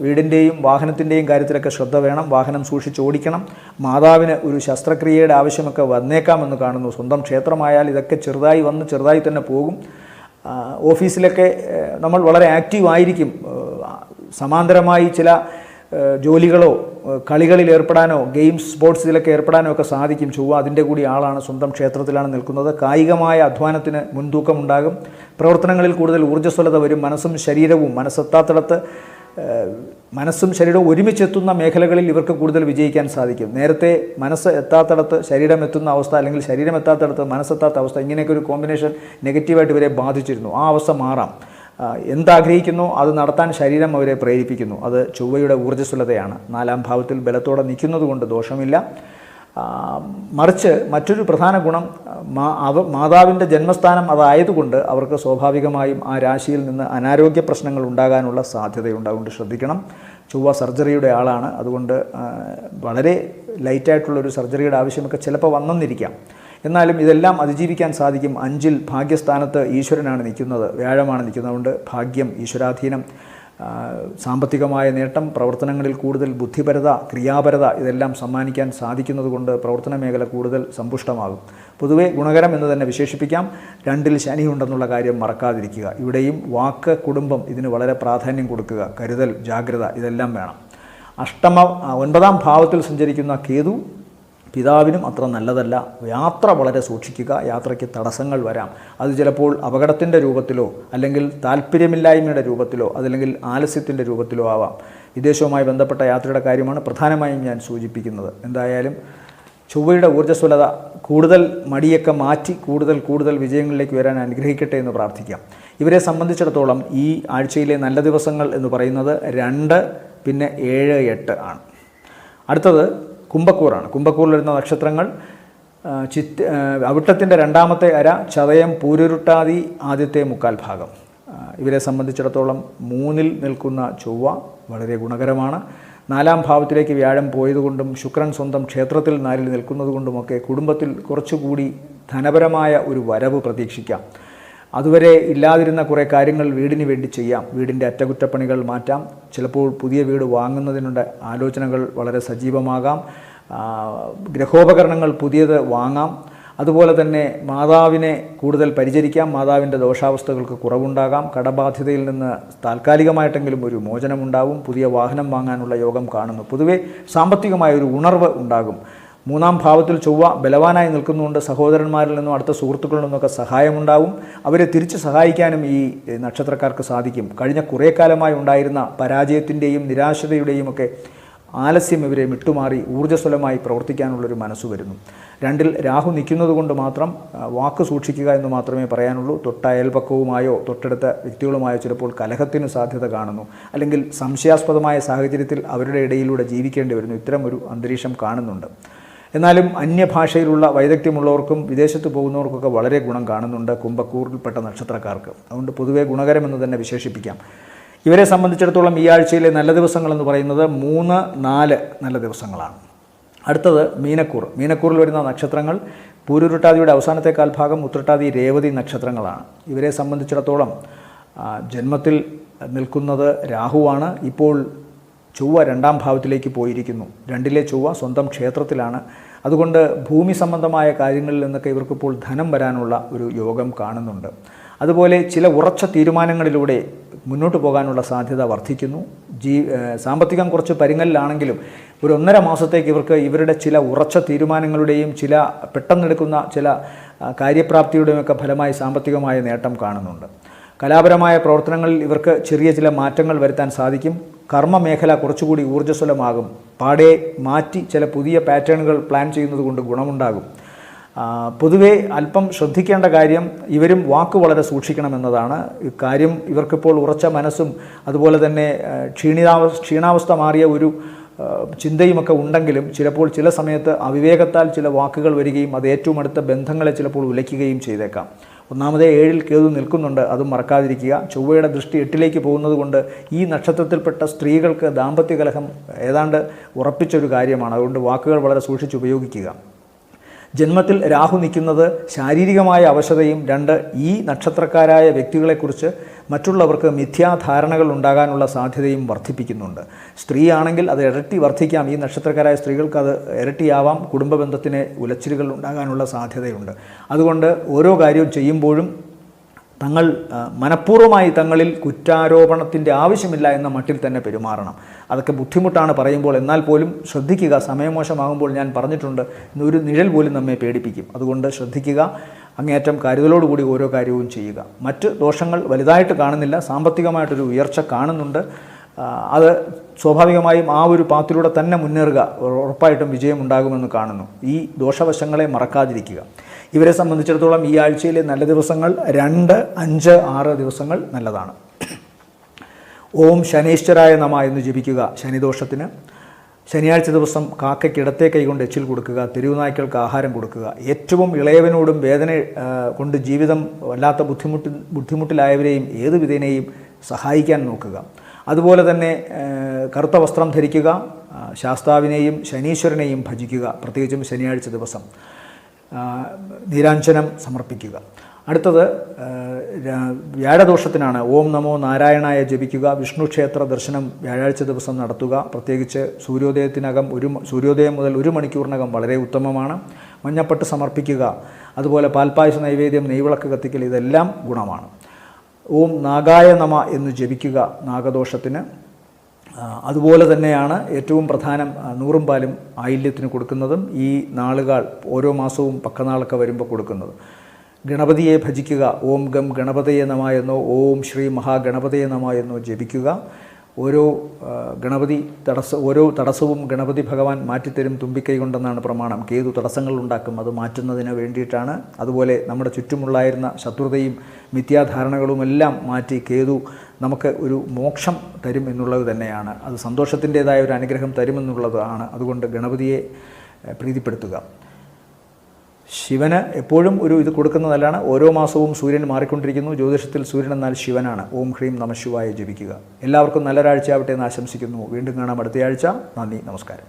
വീടിൻ്റെയും വാഹനത്തിൻ്റെയും കാര്യത്തിലൊക്കെ ശ്രദ്ധ വേണം. വാഹനം സൂക്ഷിച്ച് ഓടിക്കണം. മാതാവിന് ഒരു ശസ്ത്രക്രിയയുടെ ആവശ്യമൊക്കെ വന്നേക്കാമെന്ന് കാണുന്നു. സ്വന്തം ക്ഷേത്രമായാൽ ഇതൊക്കെ ചെറുതായി വന്ന് ചെറുതായി തന്നെ പോകും. ഓഫീസിലൊക്കെ നമ്മൾ വളരെ ആക്റ്റീവായിരിക്കും. സമാന്തരമായി ചില ജോലികളോ കളികളിൽ ഏർപ്പെടാനോ ഗെയിംസ് സ്പോർട്സ് ഇതിലൊക്കെ ഏർപ്പെടാനോ ഒക്കെ സാധിക്കും. ചൊവ്വ അതിൻ്റെ കൂടി ആളാണ്. സ്വന്തം ക്ഷേത്രത്തിലാണ് നിൽക്കുന്നത്. കായികമായ അധ്വാനത്തിന് മുൻതൂക്കമുണ്ടാകും. പ്രവർത്തനങ്ങളിൽ കൂടുതൽ ഊർജ്ജസ്വലത വരും. മനസ്സും ശരീരവും മനസ്സും ശരീരവും ഒരുമിച്ചെത്തുന്ന മേഖലകളിൽ ഇവർക്ക് കൂടുതൽ വിജയിക്കാൻ സാധിക്കും. നേരത്തെ മനസ്സ് എത്താത്തടത്ത് ശരീരം എത്തുന്ന അവസ്ഥ, അല്ലെങ്കിൽ ശരീരം എത്താത്തടത്ത് മനസ്സെത്താത്ത അവസ്ഥ, ഇങ്ങനെയൊക്കെ ഒരു കോമ്പിനേഷൻ നെഗറ്റീവായിട്ട് ഇവരെ ബാധിച്ചിരുന്നു. ആ അവസ്ഥ മാറാം. എന്താഗ്രഹിക്കുന്നു അത് നടത്താൻ ശരീരം അവരെ പ്രേരിപ്പിക്കുന്നു. അത് ചൊവ്വയുടെ ഊർജ്ജസ്വലതയാണ്. 4-ാം ഭാവത്തിൽ ബലത്തോടെ നിൽക്കുന്നത് കൊണ്ട് ദോഷമില്ല. മറിച്ച് മറ്റൊരു പ്രധാന ഗുണം മാതാവിൻ്റെ ജന്മസ്ഥാനം അതായതുകൊണ്ട് അവർക്ക് സ്വാഭാവികമായും ആ രാശിയിൽ നിന്ന് അനാരോഗ്യ പ്രശ്നങ്ങൾ ഉണ്ടാകാനുള്ള സാധ്യതയുണ്ട്. അതുകൊണ്ട് ശ്രദ്ധിക്കണം. ചൊവ്വ സർജറിയുടെ ആളാണ്. അതുകൊണ്ട് വളരെ ലൈറ്റായിട്ടുള്ളൊരു സർജറിയുടെ ആവശ്യമൊക്കെ ചിലപ്പോൾ വന്നെന്നിരിക്കാം. എന്നാലും ഇതെല്ലാം അതിജീവിക്കാൻ സാധിക്കും. 5-ൽ ഭാഗ്യസ്ഥാനത്ത് ഈശ്വരനാണ് നിൽക്കുന്നത്, വ്യാഴമാണ് നിൽക്കുന്നത്. അതുകൊണ്ട് ഭാഗ്യം, ഈശ്വരാധീനം, സാമ്പത്തികമായ നേട്ടം, പ്രവർത്തനങ്ങളിൽ കൂടുതൽ ബുദ്ധിപരത, ക്രിയാപരത, ഇതെല്ലാം സമ്മാനിക്കാൻ സാധിക്കുന്നത് കൊണ്ട് പ്രവർത്തന മേഖല കൂടുതൽ സമ്പുഷ്ടമാകും. പൊതുവെ ഗുണകരം എന്ന് തന്നെ വിശേഷിപ്പിക്കാം. 2-ൽ ശനിയുണ്ടെന്നുള്ള കാര്യം മറക്കാതിരിക്കുക. ഇവിടെയും വാക്ക്, കുടുംബം, ഇതിന് വളരെ പ്രാധാന്യം കൊടുക്കുക. കരുതൽ, ജാഗ്രത, ഇതെല്ലാം വേണം. 9-ാം ഭാവത്തിൽ സഞ്ചരിക്കുന്ന കേതു പിതാവിനും അത്ര നല്ലതല്ല. യാത്ര വളരെ സൂക്ഷിക്കുക. യാത്രയ്ക്ക് തടസ്സങ്ങൾ വരാം. അത് ചിലപ്പോൾ അപകടത്തിൻ്റെ രൂപത്തിലോ അല്ലെങ്കിൽ താല്പര്യമില്ലായ്മയുടെ രൂപത്തിലോ അതല്ലെങ്കിൽ ആലസ്യത്തിൻ്റെ രൂപത്തിലോ ആവാം. വിദേശവുമായി ബന്ധപ്പെട്ട യാത്രയുടെ കാര്യമാണ് പ്രധാനമായും ഞാൻ സൂചിപ്പിക്കുന്നത്. എന്തായാലും ചൊവ്വയുടെ ഊർജ്ജസ്വലത കൂടുതൽ മടിയൊക്കെ മാറ്റി കൂടുതൽ വിജയങ്ങളിലേക്ക് വരാൻ അനുഗ്രഹിക്കട്ടെ എന്ന് പ്രാർത്ഥിക്കാം. ഇവരെ സംബന്ധിച്ചിടത്തോളം ഈ ആഴ്ചയിലെ നല്ല ദിവസങ്ങൾ എന്ന് പറയുന്നത് 2, പിന്നെ 7, 8 ആണ്. അടുത്തത് കുംഭക്കൂറാണ്. കുംഭക്കൂറിൽ വരുന്ന നക്ഷത്രങ്ങൾ അവിട്ടത്തിൻ്റെ 2-ാമത്തെ അര, ചതയം, പൂരുരുട്ടാതി ആദ്യത്തെ മുക്കാൽ ഭാഗം. ഇവരെ സംബന്ധിച്ചിടത്തോളം 3-ൽ നിൽക്കുന്ന ചൊവ്വ വളരെ ഗുണകരമാണ്. 4-ാം ഭാവത്തിലേക്ക് വ്യാഴം പോയതുകൊണ്ടും ശുക്രൻ സ്വന്തം ക്ഷേത്രത്തിൽ 4-ൽ നിൽക്കുന്നതുകൊണ്ടുമൊക്കെ കുടുംബത്തിൽ കുറച്ചുകൂടി ധനപരമായ ഒരു വരവ് പ്രതീക്ഷിക്കാം. അതുവരെ ഇല്ലാതിരുന്ന കുറേ കാര്യങ്ങൾ വീടിന് വേണ്ടി ചെയ്യാം. വീടിൻ്റെ അറ്റകുറ്റപ്പണികൾ മാറ്റാം. ചിലപ്പോൾ പുതിയ വീട് വാങ്ങുന്നതിനുള്ള ആലോചനകൾ വളരെ സജീവമാകാം. ഗൃഹോപകരണങ്ങൾ പുതിയത് വാങ്ങാം. അതുപോലെ തന്നെ മാതാവിനെ കൂടുതൽ പരിചരിക്കാം. മാതാവിൻ്റെ ദോഷാവസ്ഥകൾക്ക് കുറവുണ്ടാകാം. കടബാധ്യതയിൽ നിന്ന് താൽക്കാലികമായിട്ടെങ്കിലും ഒരു മോചനമുണ്ടാകും. പുതിയ വാഹനം വാങ്ങാനുള്ള യോഗം കാണുന്നു. പൊതുവെ സാമ്പത്തികമായ ഒരു ഉണർവ് ഉണ്ടാകും. 3-ാം ഭാവത്തിൽ ചൊവ്വ ബലവാനായി നിൽക്കുന്നുകൊണ്ട് സഹോദരന്മാരിൽ നിന്നും അടുത്ത സുഹൃത്തുക്കളിൽ നിന്നൊക്കെ സഹായമുണ്ടാവും. അവരെ തിരിച്ച് സഹായിക്കാനും ഈ നക്ഷത്രക്കാർക്ക് സാധിക്കും. കഴിഞ്ഞ കുറേ കാലമായി ഉണ്ടായിരുന്ന പരാജയത്തിൻ്റെയും നിരാശതയുടെയും ഒക്കെ ആലസ്യം ഇവരെ വിട്ടുമാറി ഊർജ്ജസ്വലമായി പ്രവർത്തിക്കാനുള്ളൊരു മനസ്സ് വരുന്നു. 2-ൽ രാഹു നിൽക്കുന്നത് കൊണ്ട് മാത്രം വാക്ക് സൂക്ഷിക്കുക എന്ന് മാത്രമേ പറയാനുള്ളൂ. തൊട്ട അയൽപക്കവുമായോ തൊട്ടടുത്ത വ്യക്തികളുമായോ ചിലപ്പോൾ കലഹത്തിന് സാധ്യത കാണുന്നു. അല്ലെങ്കിൽ സംശയാസ്പദമായ സാഹചര്യത്തിൽ അവരുടെ ഇടയിലൂടെ ജീവിക്കേണ്ടി വരുന്നു. ഇത്തരം ഒരു അന്തരീക്ഷം കാണുന്നുണ്ട്. എന്നാലും അന്യഭാഷയിലുള്ള വൈദഗ്ധ്യമുള്ളവർക്കും വിദേശത്ത് പോകുന്നവർക്കൊക്കെ വളരെ ഗുണം കാണുന്നുണ്ട് കുംഭക്കൂറിൽപ്പെട്ട നക്ഷത്രക്കാർക്ക്. അതുകൊണ്ട് പൊതുവെ ഗുണകരമെന്ന് തന്നെ വിശേഷിപ്പിക്കാം. ഇവരെ സംബന്ധിച്ചിടത്തോളം ഈ ആഴ്ചയിലെ നല്ല ദിവസങ്ങളെന്ന് പറയുന്നത് 3, 4 നല്ല ദിവസങ്ങളാണ്. അടുത്തത് മീനക്കൂർ. മീനക്കൂറിൽ വരുന്ന നക്ഷത്രങ്ങൾ പൂരുരുട്ടാതിയുടെ അവസാനത്തെ കാൽഭാഗം, ഉത്രട്ടാതി, രേവതി നക്ഷത്രങ്ങളാണ്. ഇവരെ സംബന്ധിച്ചിടത്തോളം ജന്മത്തിൽ നിൽക്കുന്നത് രാഹുവാണ്. ഇപ്പോൾ ചൊവ്വ 2-ാം ഭാവത്തിലേക്ക് പോയിരിക്കുന്നു. 2-ലെ ചൊവ്വ സ്വന്തം ക്ഷേത്രത്തിലാണ്. അതുകൊണ്ട് ഭൂമി സംബന്ധമായ കാര്യങ്ങളിൽ നിന്നൊക്കെ ഇവർക്കിപ്പോൾ ധനം വരാനുള്ള ഒരു യോഗം കാണുന്നുണ്ട്. അതുപോലെ ചില ഉറച്ച തീരുമാനങ്ങളിലൂടെ മുന്നോട്ട് പോകാനുള്ള സാധ്യത വർദ്ധിക്കുന്നു. സാമ്പത്തികം കുറച്ച് പരിങ്ങലിലാണെങ്കിലും ഒരു 1.5 മാസത്തേക്ക് ഇവർക്ക് ഇവരുടെ ചില ഉറച്ച തീരുമാനങ്ങളുടെയും ചില പെട്ടെന്നെടുക്കുന്ന ചില കാര്യപ്രാപ്തിയുടെയുമൊക്കെ ഫലമായി സാമ്പത്തികമായ നേട്ടം കാണുന്നുണ്ട്. കലാപരമായ പ്രവർത്തനങ്ങളിൽ ഇവർക്ക് ചെറിയ ചില മാറ്റങ്ങൾ വരുത്താൻ സാധിക്കും. കർമ്മമേഖല കുറച്ചുകൂടി ഊർജ്ജസ്വലമാകും. പാടെ മാറ്റി ചില പുതിയ പാറ്റേണുകൾ പ്ലാൻ ചെയ്യുന്നത് കൊണ്ട് ഗുണമുണ്ടാകും. പൊതുവെ അല്പം ശ്രദ്ധിക്കേണ്ട കാര്യം ഇവരും വാക്ക് വളരെ സൂക്ഷിക്കണമെന്നതാണ്. കാര്യം ഇവർക്കിപ്പോൾ ഉറച്ച മനസ്സും അതുപോലെ തന്നെ ക്ഷീണാവസ്ഥ മാറിയ ഒരു ചിന്തയുമൊക്കെ ഉണ്ടെങ്കിലും ചിലപ്പോൾ ചില സമയത്ത് അവിവേകത്താൽ ചില വാക്കുകൾ വരികയും അത് ഏറ്റവും അടുത്ത ബന്ധങ്ങളെ ചിലപ്പോൾ ഉലയ്ക്കുകയും ചെയ്തേക്കാം. ഒന്നാമതേ 7-ൽ കേതു നിൽക്കുന്നുണ്ട്, അതും മറക്കാതിരിക്കുക. ചൊവ്വയുടെ ദൃഷ്ടി 8-ലേക്ക് പോകുന്നത് കൊണ്ട് ഈ നക്ഷത്രത്തിൽപ്പെട്ട സ്ത്രീകൾക്ക് ദാമ്പത്യ കലഹം ഏതാണ്ട് ഉറപ്പിച്ചൊരു കാര്യമാണ്. അതുകൊണ്ട് വാക്കുകൾ വളരെ സൂക്ഷിച്ച് ഉപയോഗിക്കുക. ജന്മത്തിൽ രാഹു നിൽക്കുന്നത് ശാരീരികമായ അവശതയും 2 ഈ നക്ഷത്രക്കാരായ വ്യക്തികളെക്കുറിച്ച് മറ്റുള്ളവർക്ക് മിഥ്യാധാരണകൾ ഉണ്ടാകാനുള്ള സാധ്യതയും വർദ്ധിപ്പിക്കുന്നുണ്ട്. സ്ത്രീയാണെങ്കിൽ അത് ഇരട്ടി വർദ്ധിക്കാം. ഈ നക്ഷത്രക്കാരായ സ്ത്രീകൾക്ക് അത് ഇരട്ടിയാവാം. കുടുംബ ബന്ധത്തിന് ഉലച്ചിലുകൾ ഉണ്ടാകാനുള്ള സാധ്യതയുണ്ട്. അതുകൊണ്ട് ഓരോ കാര്യവും ചെയ്യുമ്പോഴും തങ്ങൾ മനഃപൂർവ്വമായി തങ്ങളിൽ കുറ്റാരോപണത്തിൻ്റെ ആവശ്യമില്ല എന്ന മട്ടിൽ തന്നെ പെരുമാറണം. അതൊക്കെ ബുദ്ധിമുട്ടാണ് പറയുമ്പോൾ. എന്നാൽ പോലും ശ്രദ്ധിക്കുക. സമയമോശമാകുമ്പോൾ ഞാൻ പറഞ്ഞിട്ടുണ്ട്, ഒരു നിഴൽ പോലും നമ്മെ പേടിപ്പിക്കും. അതുകൊണ്ട് ശ്രദ്ധിക്കുക. അങ്ങേയറ്റം കരുതലോടുകൂടി ഓരോ കാര്യവും ചെയ്യുക. മറ്റ് ദോഷങ്ങൾ വലുതായിട്ട് കാണുന്നില്ല. സാമ്പത്തികമായിട്ടൊരു ഉയർച്ച കാണുന്നുണ്ട്. അത് സ്വാഭാവികമായും ആ ഒരു പാത്തിലൂടെ തന്നെ മുന്നേറുക. ഉറപ്പായിട്ടും വിജയമുണ്ടാകുമെന്ന് കാണുന്നു. ഈ ദോഷവശങ്ങളെ മറക്കാതിരിക്കുക. ഇവരെ സംബന്ധിച്ചിടത്തോളം ഈ ആഴ്ചയിലെ നല്ല ദിവസങ്ങൾ 2, 5, 6 ദിവസങ്ങൾ നല്ലതാണ്. ഓം ശനീശ്വരായ നമ എന്ന് ജപിക്കുക ശനിദോഷത്തിന്. ശനിയാഴ്ച ദിവസം കാക്കയ്ക്ക് ഇടത്തെ കൈകൊണ്ട് എച്ചിൽ കൊടുക്കുക. തെരുവുനായ്ക്കൾക്ക് ആഹാരം കൊടുക്കുക. ഏറ്റവും ഇളയവനോടും വേദന കൊണ്ട് ജീവിതം വല്ലാത്ത ബുദ്ധിമുട്ടിലായവരെയും ഏത് വിധേനയും സഹായിക്കാൻ നോക്കുക. അതുപോലെ തന്നെ കറുത്ത വസ്ത്രം ധരിക്കുക. ശാസ്താവിനെയും ശനീശ്വരനെയും ഭജിക്കുക. പ്രത്യേകിച്ചും ശനിയാഴ്ച ദിവസം നീരാഞ്ജനം സമർപ്പിക്കുക. അടുത്തത് വ്യാഴദോഷത്തിനാണ്. ഓം നമോ നാരായണായ ജപിക്കുക. വിഷ്ണു ക്ഷേത്ര ദർശനം വ്യാഴാഴ്ച ദിവസം നടത്തുക. പ്രത്യേകിച്ച് സൂര്യോദയം മുതൽ 1 മണിക്കൂറിനകം വളരെ ഉത്തമമാണ്. മഞ്ഞപ്പട്ട് സമർപ്പിക്കുക. അതുപോലെ പാൽപ്പായസ നൈവേദ്യം, നെയ്വിളക്ക് കത്തിക്കൽ, ഇതെല്ലാം ഗുണമാണ്. ഓം നാഗായ നമ എന്ന് ജപിക്കുക നാഗദോഷത്തിന്. അതുപോലെ തന്നെയാണ് ഏറ്റവും പ്രധാനം 100 പാലും ആയില്യത്തിന് കൊടുക്കുന്നതും ഈ നാളുകൾ ഓരോ മാസവും പക്കനാളൊക്കെ വരുമ്പോൾ കൊടുക്കുന്നത്. ഗണപതിയെ ഭജിക്കുക. ഓം ഗം ഗണപതയെ നമ എന്നോ ഓം ശ്രീ മഹാഗണപതയെ നമ എന്നോ ജപിക്കുക. ഓരോ തടസ്സവും ഗണപതി ഭഗവാൻ മാറ്റിത്തരും തുമ്പിക്കൈ കൊണ്ടെന്നാണ് പ്രമാണം. കേതു തടസ്സങ്ങൾ ഉണ്ടാക്കും, അത് മാറ്റുന്നതിന് വേണ്ടിയിട്ടാണ്. അതുപോലെ നമ്മുടെ ചുറ്റുമുള്ളായിരുന്ന ശത്രുതയും മിഥ്യാധാരണകളുമെല്ലാം മാറ്റി കേതു നമുക്ക് ഒരു മോക്ഷം തരും എന്നുള്ളത് തന്നെയാണ്. അത് സന്തോഷത്തിൻ്റേതായ ഒരു അനുഗ്രഹം തരുമെന്നുള്ളതാണ്. അതുകൊണ്ട് ഗണപതിയെ പ്രീതിപ്പെടുത്തുക. ശിവന് എപ്പോഴും ഒരു ഇത് കൊടുക്കുന്നതല്ലാണ്. ഓരോ മാസവും സൂര്യൻ മാറിക്കൊണ്ടിരിക്കുന്നു. ജ്യോതിഷത്തിൽ സൂര്യൻ എന്നാൽ ശിവനാണ്. ഓം ഹ്രീം നമഃ ശിവായ ജപിക്കുക. എല്ലാവർക്കും നല്ലൊരാഴ്ചയാവട്ടെ എന്ന് ആശംസിക്കുന്നു. വീണ്ടും കാണാം അടുത്തയാഴ്ച. നന്ദി, നമസ്കാരം.